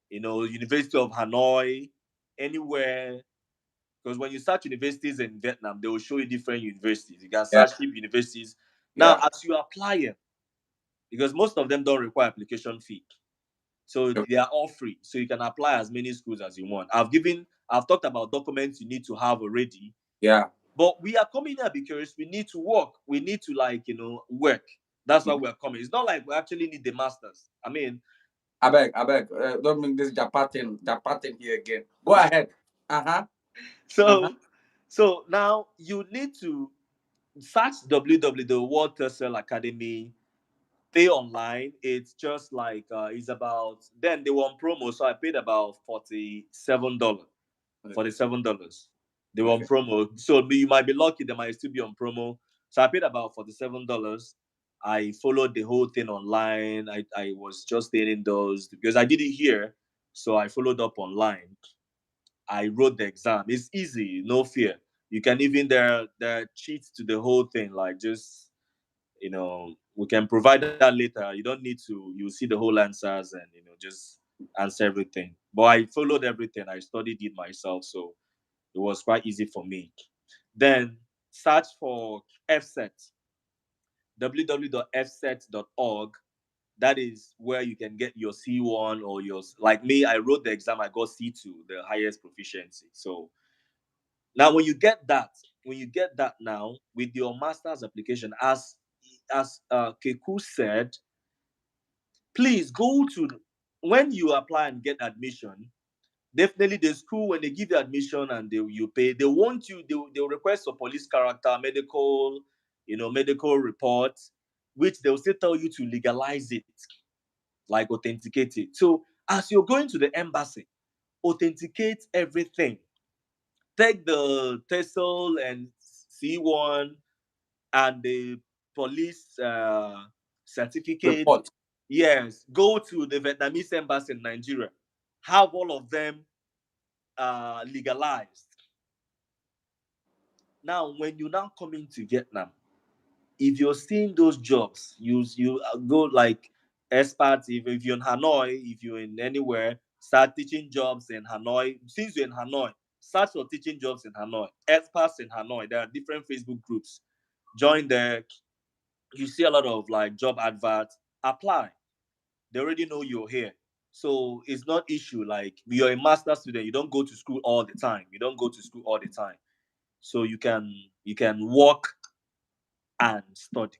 University of Hanoi, anywhere. Because when you search universities in Vietnam, they will show you different universities. You can Yeah, search cheap universities. Now, yeah. as you apply, because most of them don't require application fee, so Okay. they are all free, so you can apply as many schools as you want. I've talked about documents you need to have already, Yeah. but we are coming here because we need to work, we need to work. That's why Mm-hmm. we're coming. It's not like we actually need the masters. I mean, I beg, don't make this Japatin here again. Go ahead. Uh-huh. Uh-huh. so now you need to search www the World Tesel Academy, pay online. It's just like it's about, then they were on promo, so I paid about $47. Okay. $47. They were on Okay. promo. So you might be lucky, they might still be on promo. So I paid about $47. I followed the whole thing online. I was just staying indoors because I did it here. So I followed up online. I wrote the exam. It's easy, no fear. You can even there cheats to the whole thing, like just we can provide that later. You don't need to. You see the whole answers and just answer everything. But I followed everything. I studied it myself, so it was quite easy for me. Then search for FSET, www.fset.org. That is where you can get your C1 or your, like me, I wrote the exam, I got C2, the highest proficiency. So now when you get that now with your master's application, as Keku said, please go to, when you apply and get admission, definitely the school, when they give you admission and you pay, they want you, they'll request a police character, medical reports, which they'll still tell you to legalize it, like authenticate it. So as you're going to the embassy, authenticate everything. Take the TESOL and C1 and the police certificate. Report. Yes, go to the Vietnamese embassy in Nigeria. Have all of them legalized. Now, when you now come into Vietnam, if you're seeing those jobs, you go like experts. If you're in Hanoi, if you're in anywhere, start teaching jobs in Hanoi. Since you're in Hanoi, search for teaching jobs in Hanoi. Experts in Hanoi. There are different Facebook groups. Join there. You see a lot of like job adverts. Apply. They already know you're here. So it's not issue like you're a master student. You don't go to school all the time. You don't go to school all the time. So you can work and study.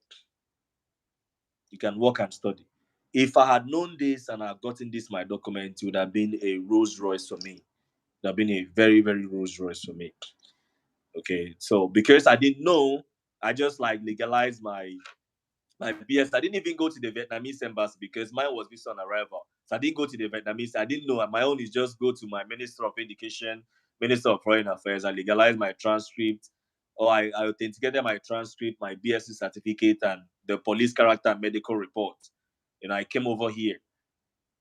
You can work and study. If I had known this and I had gotten this my document, it would have been a Rolls Royce for me. It would have been a very, very Rolls Royce for me. Okay, so because I didn't know, I just like legalized my BS. I didn't even go to the Vietnamese embassy because mine was visa on arrival. So I didn't go to the Vietnamese. I didn't know. My own is just go to my Minister of Education, Minister of Foreign Affairs. I legalized my transcript, or I authenticated my transcript, my BSc certificate, and the police character and medical report. I came over here.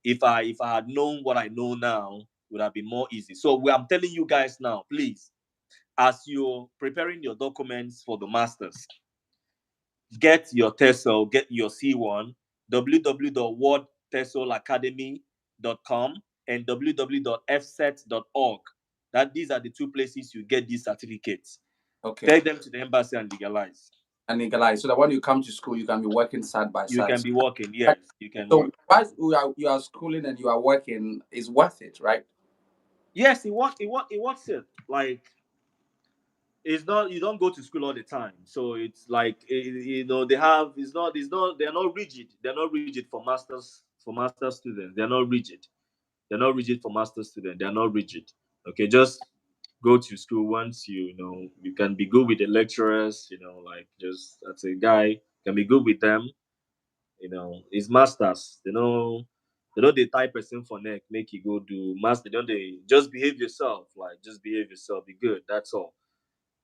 If I had known what I know now, it would have been more easy. So I'm telling you guys now, please, as you're preparing your documents for the masters, get your TESOL, get your C1, www.worldtesolacademy.com and www.fset.org. These are the two places you get these certificates. Okay. Take them to the embassy and legalize. And legalize so that when you come to school, you can be working side by You side. can be working, yes, you can So work. while you are schooling and you are working, is worth it, right? Yes, it works it. Like, it's not, you don't go to school all the time, so it's like, they have, it's not they're not rigid. They're not rigid for master students. They're not rigid for master students. They're not rigid. Okay, just go to school once you can be good with the lecturers. Like, just as a guy can be good with them. It's masters. They know they tie person for neck, make you go do master. Don't they just behave yourself? Like, just behave yourself, be good. That's all.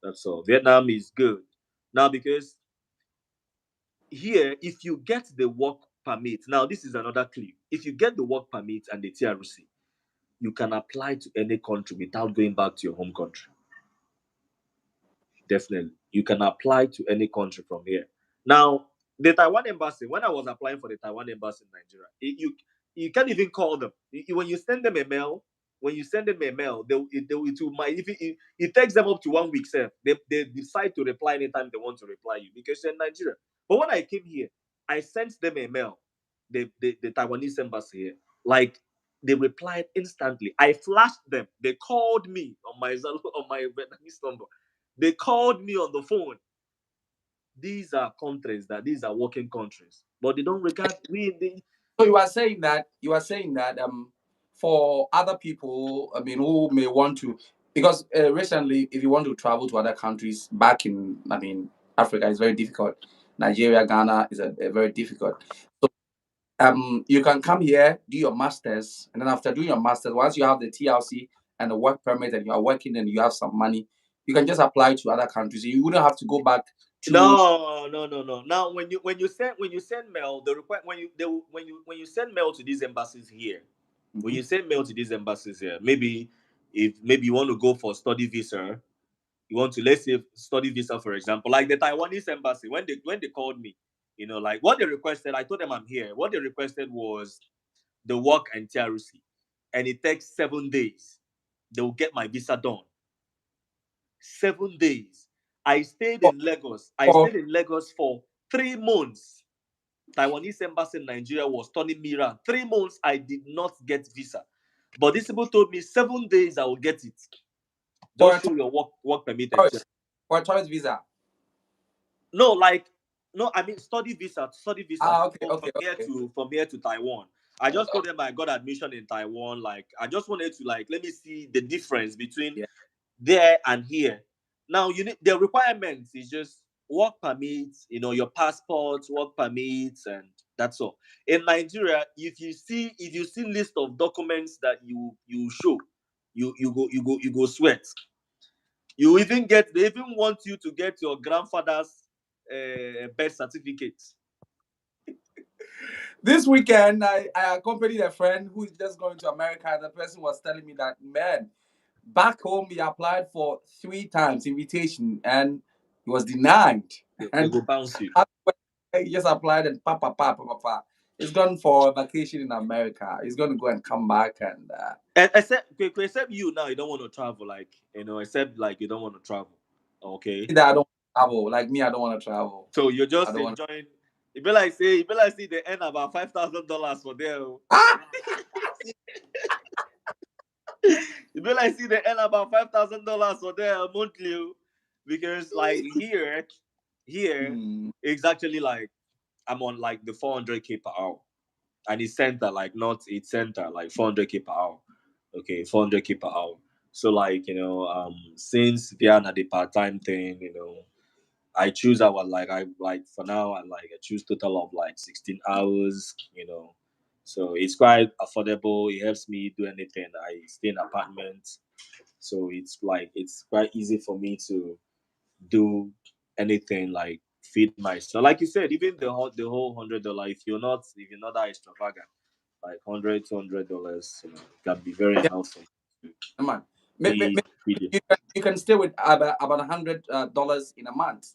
That's all. Vietnam is good now because here, if you get the work permit, now this is another clue. If you get the work permit and the TRC, you can apply to any country without going back to your home country. Definitely, you can apply to any country from here. Now, the Taiwan embassy, when I was applying for the Taiwan embassy in Nigeria, you can't even call them. When you send them a mail, it will might, if it takes them up to 1 week, sir. They decide to reply anytime they want to reply you because you're in Nigeria. But when I came here, I sent them a mail, the Taiwanese embassy here. Like, they replied instantly. I flashed them. They called me on my on my Vietnamese number. They called me on the phone. These are working countries, but they don't regard we. So you are saying that for other people, I mean, who may want to, because recently, if you want to travel to other countries back in, I mean, Africa is very difficult. Nigeria, Ghana is a very difficult. You can come here, do your masters, and then after doing your masters, once you have the TLC and the work permit, and you are working and you have some money, you can just apply to other countries. You wouldn't have to go back to. No, no, no, no. Now, when you send mail, the request when you they, will- when you send mail to these embassies here, when Mhm. you send mail to these embassies here, maybe you want to go for study visa, you want to, let's say, study visa, for example, like the Taiwanese embassy, when they called me, like what they requested, I told them I'm here. What they requested was the work and TRC, and it takes 7 days. They will get my visa done. 7 days. I stayed For, in Lagos. I for stayed in Lagos for 3 months. Taiwanese embassy in Nigeria was turning me around. 3 months I did not get visa, but these people told me 7 days I will get it. for Just show your work permit and tourist, for a tourist visa. no, like, no, I mean study visa Ah, to okay, go okay, okay. from here to Taiwan. I just Uh, told them I got admission in Taiwan. Like, I just wanted to, like, let me see the difference between yeah. there and here. Now, you need the requirements is just work permits, your passports, work permits, and that's all. In Nigeria, if you see list of documents that you show, you go sweat. They even want you to get your grandfather's birth certificate. This weekend, I accompanied a friend who is just going to America. The person was telling me that, man, back home he applied for 3 times invitation and he was denied. They And go bounce you. he just applied and pa. He's gone for vacation in America. He's going to go and come back and And except you now, you don't want to travel, like, except like you don't want to travel. Okay. that I don't travel. Like me, I don't want to travel. So you're I just don't want. enjoying. You be like say they earn about $5,000 for there. Oh. Ah! You be like see they earn about $5,000 for there monthly. Oh. Because like here Hmm. it's actually like I'm on like the 400K per hour. and it's center, like not it's center, like 400k per hour. Okay, 400k per hour. So like since they are not the part time thing, I choose our like I like for now I choose total of like 16 hours. So it's quite affordable. It helps me do anything. I stay in apartment, so it's quite easy for me to do anything like feed myself. Like you said, even the whole $100. If you're not that extravagant, like $100 $200, can be very Yeah, enough for you to man. feed feed you. You can stay with about $100 in a month.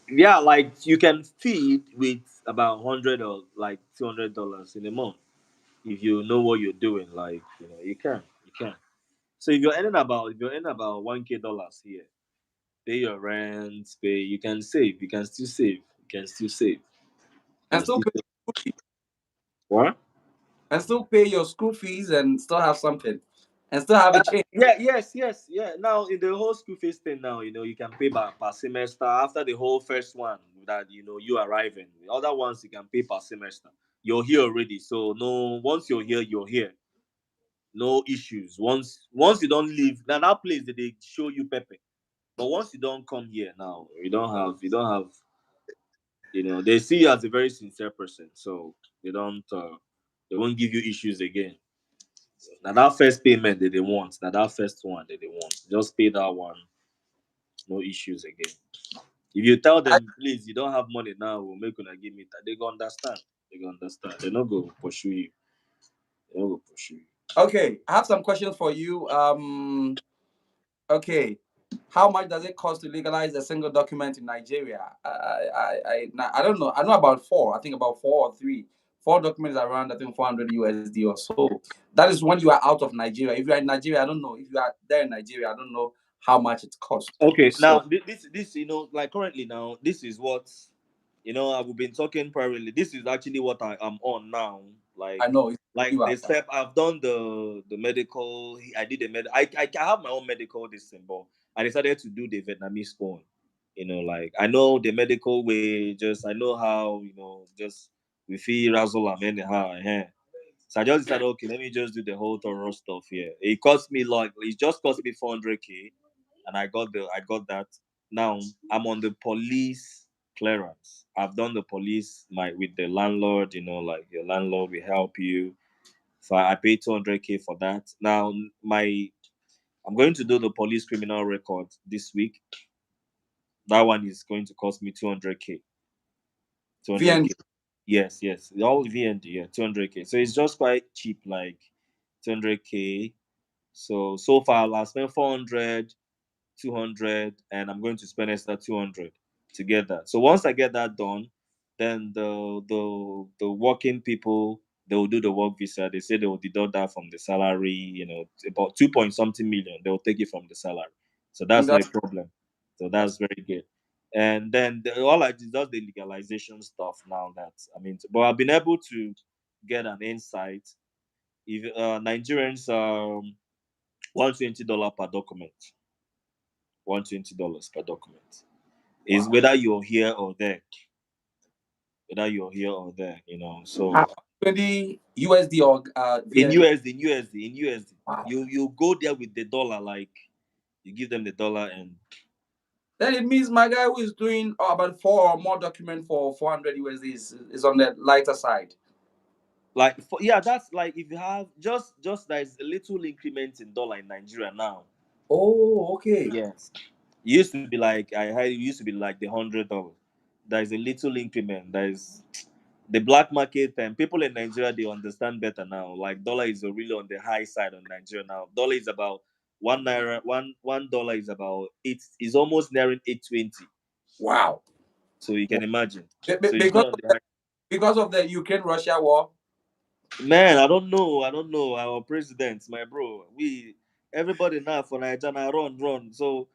Yeah, like you can feed with about 100 or like $200 in a month if you know what you're doing. Like you can. So if you're earning about 1k dollars here, pay your rent, pay. You can save. You can still save. You can still save. You and can still still pay save. What? and still pay your school fees and still have something and still have a change. Yeah, yes, yeah. Now in the whole school fees thing, now you can pay by per semester after the whole first one that you arriving. The other ones you can pay per semester. You're here already, so no. Once you're here, you're here. No issues. Once you don't leave, now that place that they show you Pepe. But once you don't come here now, you don't have. They see you as a very sincere person, so they won't give you issues again. Now that first payment that they want, now that first one that they want, just pay that one, no issues again. If you tell I, them, please, you don't have money now, we'll make una give me that, they go understand. They go understand. They're not go pursue you. They not go pursue you. okay, I have some questions for you. Okay, how much does it cost to legalize a single document in Nigeria? I don't know. I know about four. I think about four or three. Four documents around, I think 400 USD or so. That is when you are out of Nigeria. If you are in Nigeria, I don't know. If you are there in Nigeria, I don't know how much it costs. Okay, now So this like currently now, this is what I've been talking privately. This is actually what I am on now. I Like know it's like you the are. step I've done the medical. I did the I have my own medical this thing, but I decided to do the Vietnamese one. Like I know the medical way. Just I know how just we feel razzle and anyhow. So I just decided, okay, let me just do the whole thorough stuff here. It just cost me 400k, and I got that. Now I'm on the police clearance. I've done the police with the landlord. Like your landlord will help you. So I paid 200k for that. Now I'm going to do the police criminal record this week. That one is going to cost me 200k. 200k. VND. Yes. All VND, yeah, 200k. So it's just quite cheap, like 200k. So far I've spent 400, 200, and I'm going to spend extra 200 together. So once I get that done, then the working people, they will do the work visa. They say they will deduct that from the salary. About 2 point something million. They will take it from the salary. So that's not a That's problem. So that's very good. And then all I did, just the legalization stuff now. But I've been able to get an insight. If Nigerians $120 per document. $120 per document. Is wow. whether you're here or there. Ah, So 20 USD or in VND. USD, in USD, Wow. you go there with the dollar, like you give them the dollar and Then it means my guy who is doing about four or more document for 400 USD is on the lighter side. yeah, that's like if you have just there's a little increment in dollar in Nigeria now. Oh, okay. Yes. It used to be like it used to be like the $100. There's a little increment. There's the black market, and people in Nigeria, they understand better now. Like dollar is really on the high side on Nigeria now. Dollar is about $1. $1 is about eight, is almost nearing 820. Wow. So you can imagine. Be- be- So it's Because not on of the the, high. because of the Ukraine Russia war. Man, I don't know. I don't know. Our president, my bro. Everybody now for Nigeria now run. So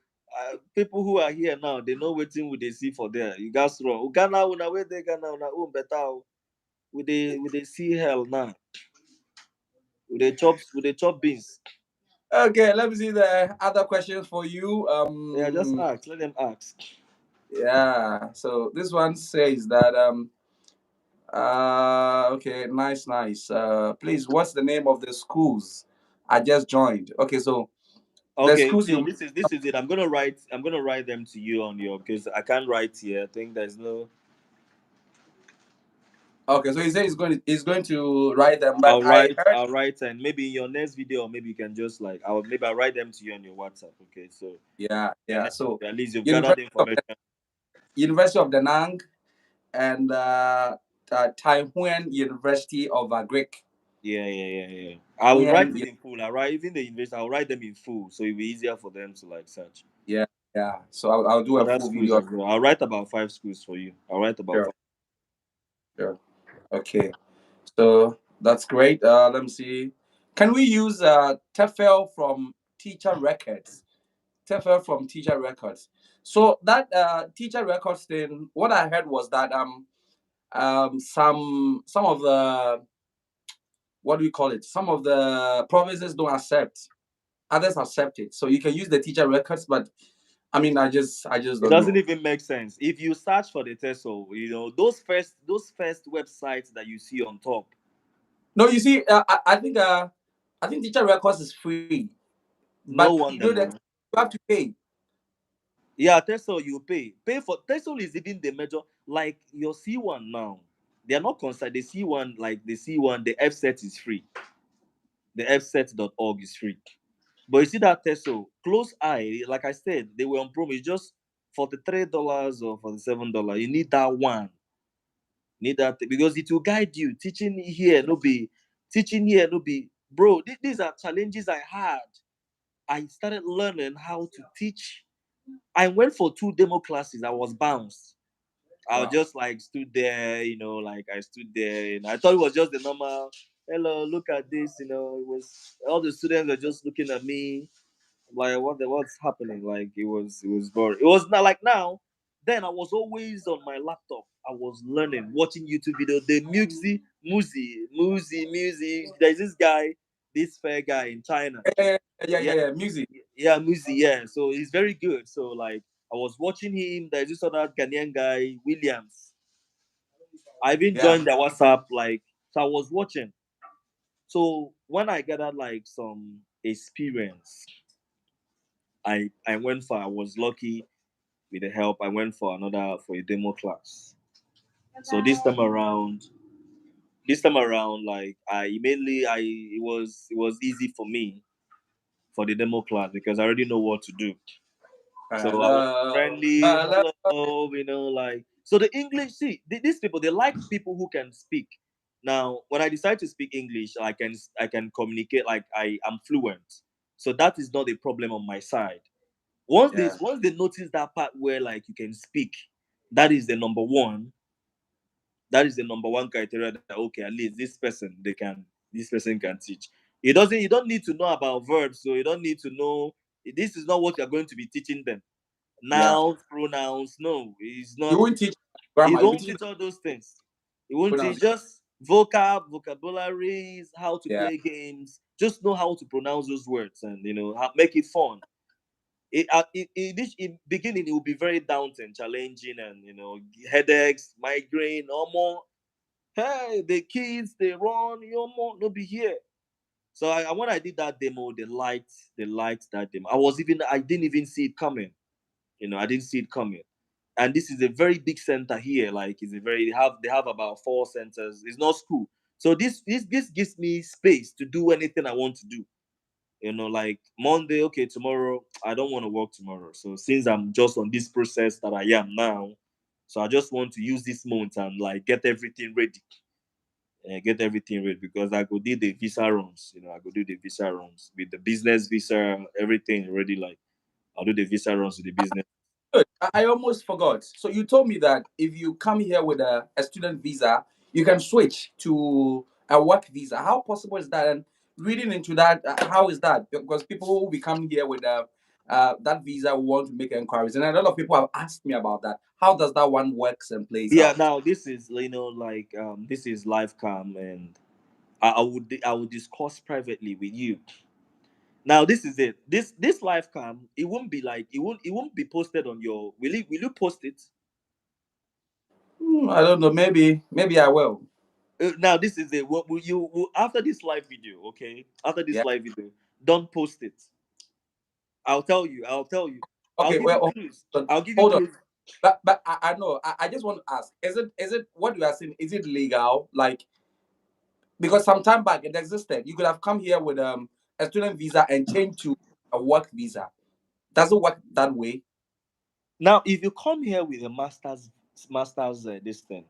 people who are here now, they know waiting with they see for there. You guys run. Ghana, una where they Ghana, una own better. With they see hell now. With the chop beans. Okay, let me see the other questions for you. Yeah, just ask. Let them ask. Yeah. So this one says that Okay, nice, nice. Please, what's the name of the schools? I just joined. Okay, so the Okay, schools so you. this is it. I'm gonna write them to you on your, because I can't write here. I think there's no. Okay, so he said he's going to write them, but I heard. I'll write, and maybe in your next video, or maybe you can just like I'll write them to you on your WhatsApp. Okay, so Yeah, your yeah. next So video, at least you've gathered University of information. University of Da Nang and Taiwan University of Agric. Yeah, yeah, yeah, yeah. I will write Taiwan, it in full. I write even the invest. I'll write them in full, so it'll be easier for them to like search. yeah, yeah. So I'll do a Other full schools video. as well. I'll write about 5 schools for you. I'll write about Sure, five. sure. Okay. So that's great. Let me see. Can we use TEFL from teacher records? TEFL from teacher records. So that teacher records thing, what I heard was that some of the, what do we call it? Some of the provinces don't accept. Others accept it. So you can use the teacher records, but I mean, I just It don't doesn't know. even make sense if you search for the TESOL. Those first websites that you see on top. No, you see, I think teacher records is free, but No you know wonder that now. you have to pay. Yeah, TESOL you pay for TESOL is even the major, like your C1 now. They are not concerned. The C1, like the C1, the FSET is free. The fset.org is free. But you see that TESOL, close eye, like I said, they were on promo. It's just $43 or $47. You need that one. Need that because it will guide you. Teaching here, no be, bro. These are challenges I had. I started learning how to teach. I went for 2 demo classes. I was bounced. I was Wow. just like stood there, like I stood there, and I thought it was just the normal. Hello, look at this. It was all the students were just looking at me like what's happening. Like it was boring. It was not like now. Then I was always on my laptop. I was learning, watching YouTube video. The music. There's this guy, this fair guy in China. Yeah, yeah, Yeah, yeah, yeah. Music. yeah, music. Yeah, so he's very good. So like I was watching him. There's this other Ghanaian guy, Williams. I even Yeah, joined their WhatsApp. Like, so I was watching. So when I gathered like some experience, I went for. I was lucky with the help. I went for a demo class. So this time around, like I immediately, I it was easy for me for the demo class because I already know what to do. So I was hello, friendly, hello. hello, like so the English. See, these people, they like people who can speak. Now, when I decide to speak English, I can communicate, like I am fluent. So that is not a problem on my side. Yeah, Once they notice that part where like you can speak, that is the number one. That is the number one criteria that, okay, at least this person can teach. You don't need to know about verbs, so you don't need to know. This is not what you're going to be teaching them. yeah. Nouns, pronouns. No, it's You not. won't teach It grammar. You will won't teach teach all those things. It won't teach pronunciation. just vocabularies, how to Yeah, play games. Just know how to pronounce those words, and make it fun. In beginning, it will be very daunting, challenging, and headaches, migraine, or more. Hey, the kids they run, more no be here. So when I did that demo, they liked that demo. I didn't even see it coming. I didn't see it coming. And this is a very big center here. Like it's a very they have about 4 centers. It's not school. So this gives me space to do anything I want to do. Like Monday, okay, tomorrow, I don't want to work tomorrow. So since I'm just on this process that I am now, so I just want to use this month and like get everything ready because I go do the visa runs. I go do the visa runs with the business visa, everything ready. Like I'll do the visa runs with the business. good. I almost forgot. So you told me that if you come here with a student visa, you can switch to a work visa. How possible is that? And reading into that, how is that? Because people who will be coming here with that visa want to make inquiries, and a lot of people have asked me about that. How does that one works and plays Yeah, out? now this is like this is live cam, and I would discuss privately with you. Now this is it. This live cam, it won't be like it won't be posted on your. Will you post it? I don't know. Maybe I will. Now this is it. What will after this live video? Okay, after this Yeah. live video, don't post it. I'll tell you. I'll tell you. I'll Okay. give you Well, clues. hold on. I'll give you Hold on. clues. But I know. I just want to ask: is it what you are saying? Is it legal? Like, because some time back it existed. You could have come here with a student visa and change to a work visa. Does it work that way? Now, if you come here with a master's this thing,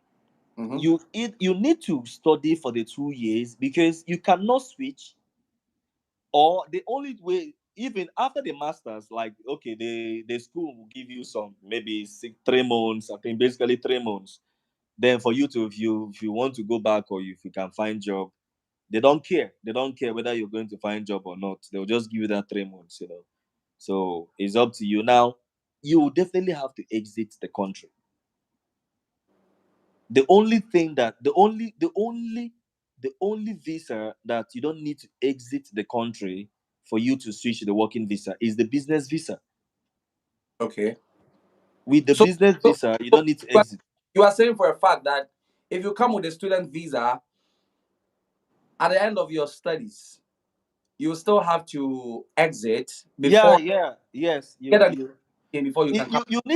Mm-hmm. you need to study for the 2 years because you cannot switch. Or the only way, even after the masters, like okay, the school will give you some maybe 3 months. I think basically 3 months. Then for you to, if you want to go back or if you can find job, they don't care. They don't care whether you're going to find job or not. They'll just give you that 3 months. So it's up to you. Now, you will definitely have to exit the country. The only thing that the only visa that you don't need to exit the country for you to switch to the working visa is the business visa. Okay. With the So, business so, visa, you so don't need to you are exit. you are saying for a fact that if you come with a student visa at the end of your studies, you still have to exit Yeah, before yeah, yes. get You an you before you you can come you you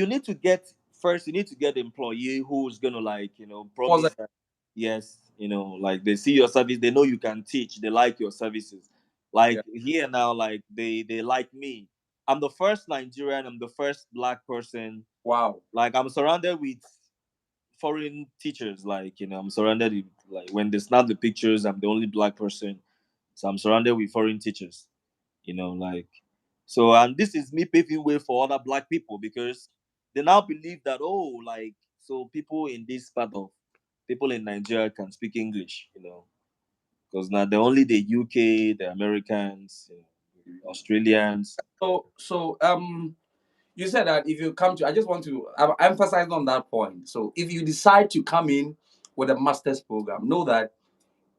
need to get first. You need to get the employee who's gonna like sponsor. promise that yes, like they see your service, they know you can teach, they like your services. Yeah. Like here now, like they like me. I'm the first Nigerian. I'm the first black person. Wow. Like I'm surrounded with foreign teachers. Like I'm surrounded with, like when they snap the pictures, I'm the only black person. So I'm surrounded with foreign teachers. Like so, and this is me paving way for other black people because they now believe that, oh, like, so people in this part of people in Nigeria can speak English, because now they're only the UK, the Americans, Australians. So you said that if you come to, I just want to emphasize on that point. So if you decide to come in with a master's program, know that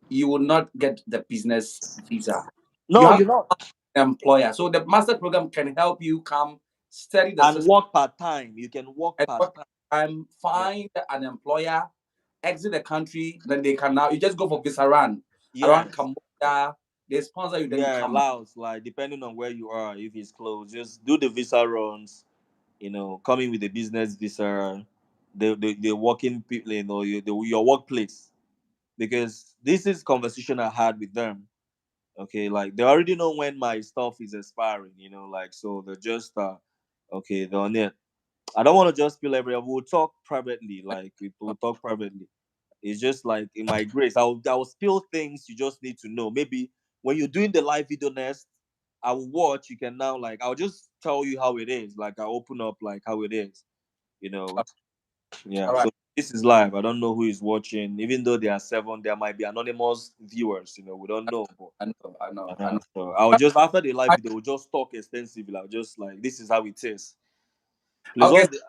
you will not get the business visa. You No, have you're not. an employer. So the master program can help you come study the And system work part time. You can work and part work time. and Yeah. find an employer, exit the country, then they can now you just go for visa run around Yes. Cambodia, they sponsor you, then you Yeah, come back. Laos, like depending on where you are, if it's close, just do the visa runs, coming with a business visa, the working people, your workplace. Because this is conversation I had with them. Okay, like they already know when my stuff is expiring, like so they're just okay, they're on it. I don't want to just spill everywhere. We'll talk privately, like we'll talk privately. It's just like in my grace. I'll spill things you just need to know. Maybe when you're doing the live video next, I will watch. You can now like I'll just tell you how it is. Like I open up like how it is. You know. Yeah. All right. So this is live. I don't know who is watching. Even though there are seven, there might be anonymous viewers. We don't know. But I know, I know, I know. so I'll just after the live video, we'll just talk extensively. I'll just like this is how it is. Please, Okay, what's the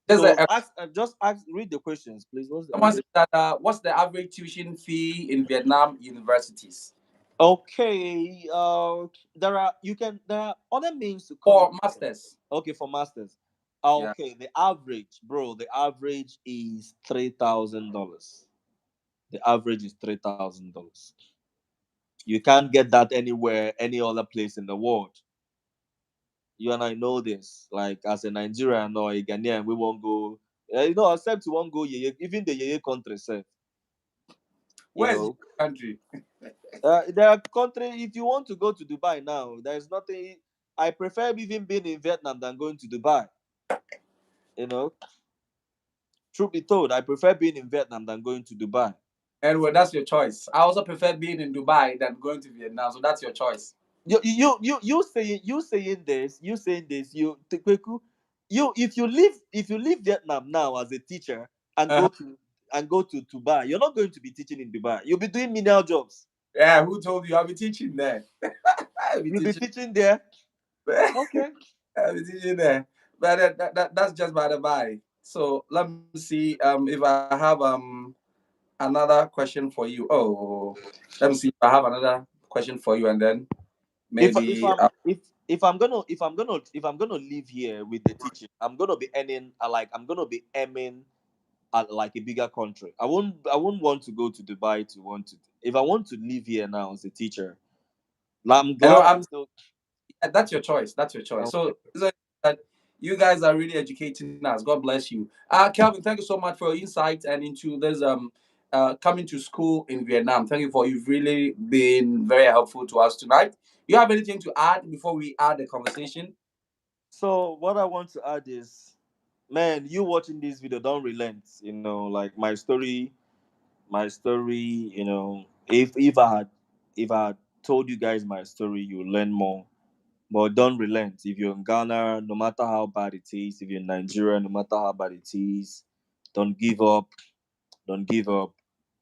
there's so ask just ask read the questions, please. What's the someone average? said that what's the average tuition fee in Vietnam universities Okay, there are other means to come for in. masters? Okay, for masters. Yeah. Okay, the average, bro, the average is $3,000. The average is $3,000. You can't get that anywhere, any other place in the world. You and I know this. Like as a Nigerian or a Ghanaian, we won't go. Except you won't go. Even the Yeye country, self, you Where is your know. country? There are country. If you want to go to Dubai now, there's nothing. I prefer even being in Vietnam than going to Dubai. You know, truth be told, I prefer being in Vietnam than going to Dubai. Anyway, that's your choice. I also prefer being in Dubai than going to Vietnam, so that's your choice. You saying this, Kweku, if you leave Vietnam now as a teacher and Uh-huh. go to Dubai, you're not going to be teaching in Dubai. You'll be doing menial jobs. Yeah, who told you? I'll be teaching there. I'll be You'll be teaching. teaching there. Okay. I'll be teaching there. But that's just by the by. So let me see if I have another question for you. Oh, let me see if I have another question for you, and then If if maybe I'm if I'm gonna live here with the teaching, I'm gonna be earning. I'm gonna be earning at like a bigger country. I wouldn't want to go to Dubai to want to. If I want to live here now as a teacher, like, I'm You know, glad I'm still. that's your choice. That's your choice. So that you guys are really educating us. God bless you. Kelvin, thank you so much for your insight and into this coming to school in Vietnam. Thank you for you've really been very helpful to us tonight. You have anything to add before we add the conversation? So what I want to add is, man, you watching this video, don't relent. Like my story. If I had told you guys my story, you'll learn more. But don't relent. If you're in Ghana, no matter how bad it is, if you're in Nigeria, no matter how bad it is, don't give up. Don't give up.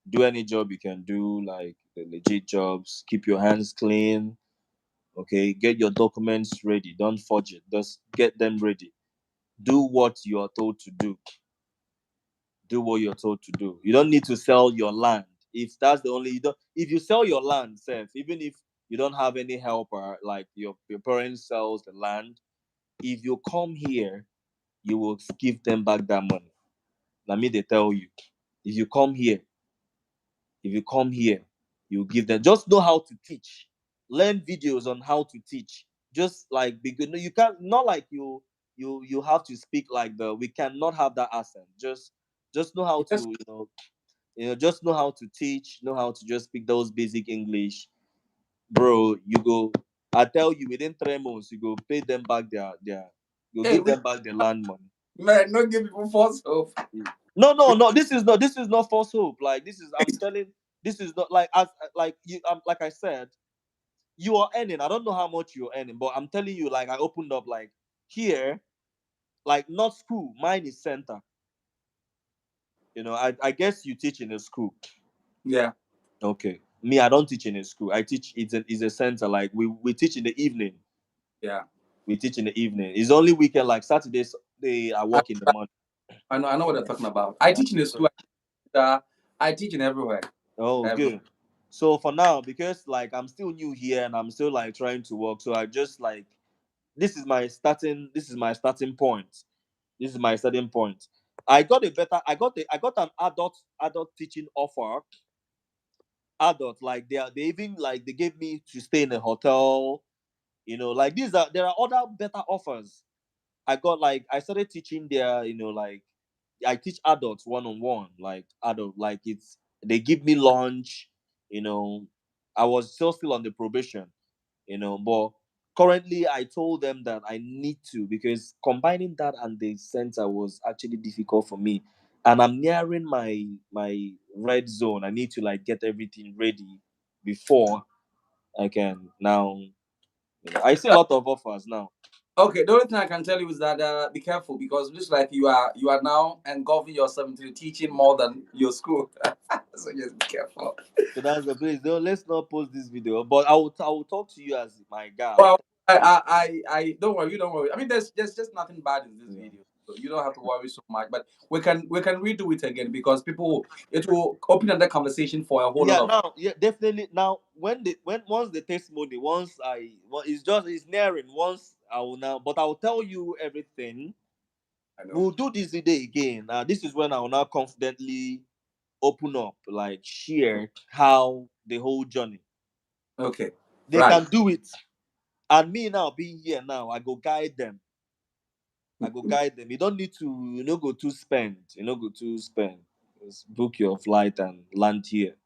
Do any job you can do, like the legit jobs. Keep your hands clean. Okay. Get your documents ready. Don't forge it. Just get them ready. Do what you are told to do. Do what you're told to do. You don't need to sell your land. If that's the only you don't if you sell your land, self, even if you don't have any helper, like your parents sells the land, if you come here, you will give them back that money. Let me they tell you. If you come here, if you come here, you give them. Just know how to teach. Learn videos on how to teach. Just like be good. No, you can't not like you have to speak like the we cannot have that accent. Just know how to Yes, just know how to teach, know how to just speak those basic English. Bro, you go I tell you within 3 months you go pay them back their you'll hey, give we them back the land money. man, don't give people false hope. No, no, no. This is not false hope. Like this is I'm telling this is not like as like you like I said, you are earning. I don't know how much you're earning, but I'm telling you, like I opened up like here, like not school. Mine is center. I guess you teach in a school. Yeah, Okay. Me, I don't teach in a school. I teach it's a center. Like we teach in the evening. yeah. We teach in the evening. It's only weekend, like Saturdays they I I, work in the morning. I know what they're talking about. I Yeah. teach in the So school. I teach in everywhere. oh, Everywhere. good. So for now, because like I'm still new here and I'm still like trying to work, so I just like this is my starting point. This is my starting point. I got an adult teaching offer. Adult, like they even like they gave me to stay in a hotel. Like there are other better offers. I started teaching there, like I teach adults one on one, like adult, like they give me lunch, you know. I was still on the probation, but currently I told them that I need to because combining that and the center was actually difficult for me. And I'm nearing my red zone. I need to like get everything ready before I can now. I see a lot of offers now. Okay, the only thing I can tell you is that be careful because it looks like you are now engulfing yourself into teaching more than your school. So just be careful. So that's the place. Don't let's not post this video. But I will talk to you as my guy. Well, I don't worry, you don't worry. I mean, there's just nothing bad in this Yeah. video, so you don't have to worry so much. But we can redo it again because it will open up the conversation for a whole lot Yeah, of. now, yeah, definitely. Now, when once the testimony, it's nearing. Once I will now, but I will tell you everything. I know. We'll do this video again. This is when I will now confidently open up, like share how the whole journey. Okay, They right. can do it, and me now being here now, I go guide them. I go guide them. You don't need to, go too spend. Go too spend. Just book your flight and land here.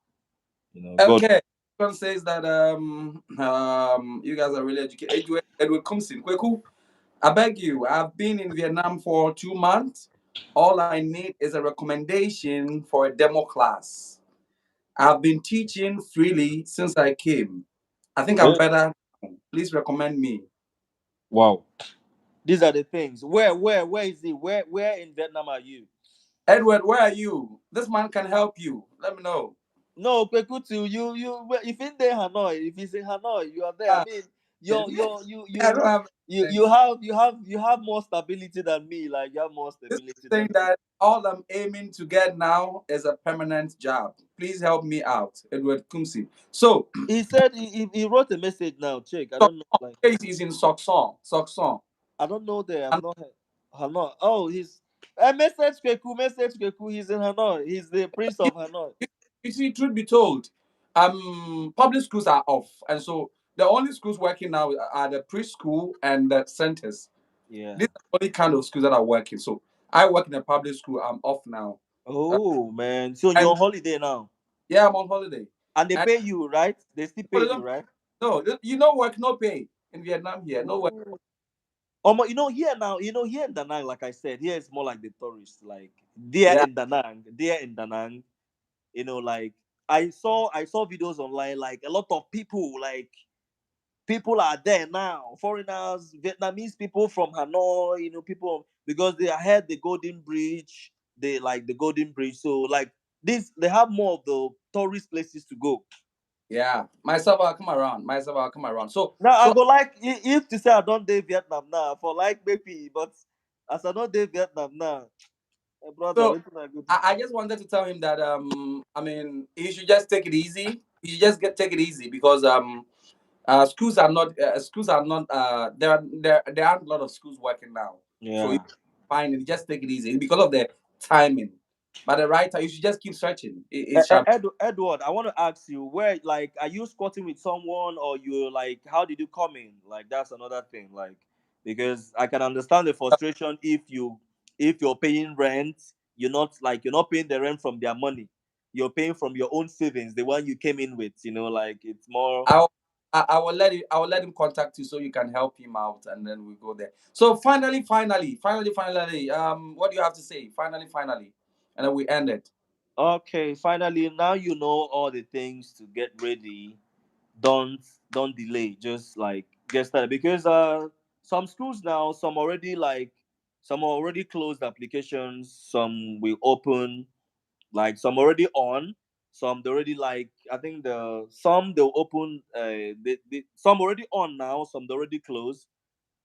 God. Okay. One says that you guys are really educated. Edward comes in. Kweku, I beg you. I've been in Vietnam for 2 months. All I need is a recommendation for a demo class. I've been teaching freely since I came. I think I'm Eh? better now. Please recommend me. Wow. These are the things. Where is it? Where in Vietnam are you? Edward, where are you? This man can help you. Let me know. No, Kwekutu, if in there Hanoi, if he's in Hanoi, you are there. I Uh, mean, me, you're you I don't you have you you sense. have you have you have more stability than me. Like you have more This is stability than saying me. that all I'm aiming to get now is a permanent job. Please help me out, Edward Kumsi. So, He said he wrote a message now. Check. I don't know. Sokson, Like case is in Sokson. Sokson. I don't know there. I've And not heard. Hanoi. Oh, he's. Message Kweku. He's in Hanoi. He's the prince You, of Hanoi. you see, truth be told, public schools are off, and so the only schools working now are the preschool and the centers. Yeah. These are the only kind of schools that are working. So I work in a public school. I'm off now, Oh man. So you're and on holiday now, yeah, I'm on holiday. and they And pay you, right? They still no, pay they you, don't, right? no, you know, work no pay in Vietnam here. No work. Oh. You know, here now, here in Danang, like I said, here it's more like the tourists. Like Yeah, there in Danang, like I saw videos online, like a lot of people, like people are there now, foreigners, Vietnamese people from Hanoi, people because they had the Golden Bridge, they like the Golden Bridge, so like this, they have more of the tourist places to go. yeah. Myself, I'll come around. Myself, I'll come around. So, Now I so, go like if to say I don't date Vietnam now for like maybe, but as I don't date Vietnam now, brother, so, wait till I go to. I just wanted to tell him that I mean, he should just take it easy. He should just take it easy because schools are not there aren't a lot of schools working now. So you Yeah. find it, just take it easy because of the timing. But the right time, you should just keep searching. It shall. Edward, I want to ask you, where, like, are you squatting with someone, or you like, how did you come in? Like, that's another thing. Like, because I can understand the frustration if you're paying rent, you're not paying the rent from their money. You're paying from your own savings, the one you came in with. Like it's more. I'll, I will let him contact you so you can help him out, and then we go there. So finally, what do you have to say? Finally, and then we end it. Okay, finally, now you know all the things to get ready. don't don't delay, just like get started, because some schools now, some already closed applications, some will open, like some already on, some they already, like I think the some they'll open, some already on now, some they already closed,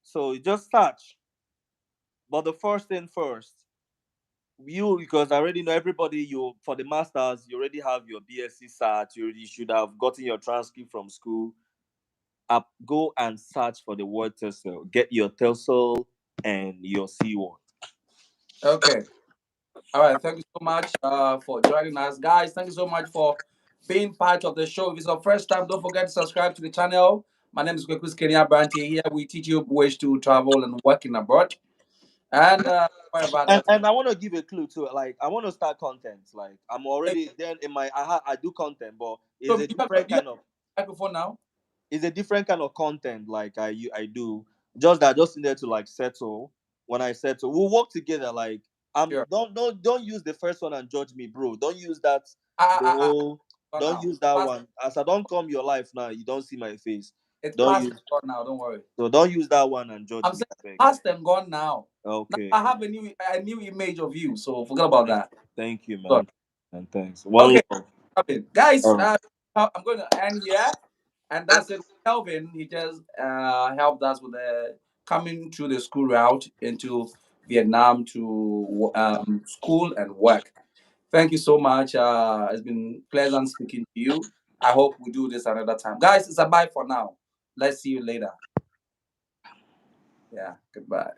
so you just start. But the first thing first, you, because I already know everybody, you for the masters you already have your BSc cert, you already should have gotten your transcript from school. Up, go and search for the word TESOL. Get your TESOL and your C1. Okay. All right. Thank you so much for joining us, guys. Thank you so much for being part of the show. If it's your first time, don't forget to subscribe to the channel. My name is Kwekus Kenya Branty. Here we teach you ways to travel and work in abroad. And whatever And that. and I want to give a clue too. Like I want to start content. Like I'm Hey, already then in my I do content, but so do you have a microphone now? it's a different kind of content. Like I do. Just that I just needed to like settle. When I settle, we'll work together. Like Sure. don't use the first one and judge me, bro. Don't use that. The I whole gone don't now. use that Past, one. As I don't come your life now, you don't see my face. it's Don't past and use gone now. Don't worry. don't use that one and judge I'm me, saying I beg. past and gone now. Now Okay. I have a new image of you. So forget about Thank, that. thank you, Done. man. And thanks. One Okay, love. Kelvin. Guys, All right. I'm going to end here. And that's it. Kelvin, he just helped us with the coming through the school route into Vietnam to school and work. Thank you so much. It's been pleasant speaking to you. I hope we do this another time. Guys, it's a bye for now. Let's see you later. Yeah, goodbye.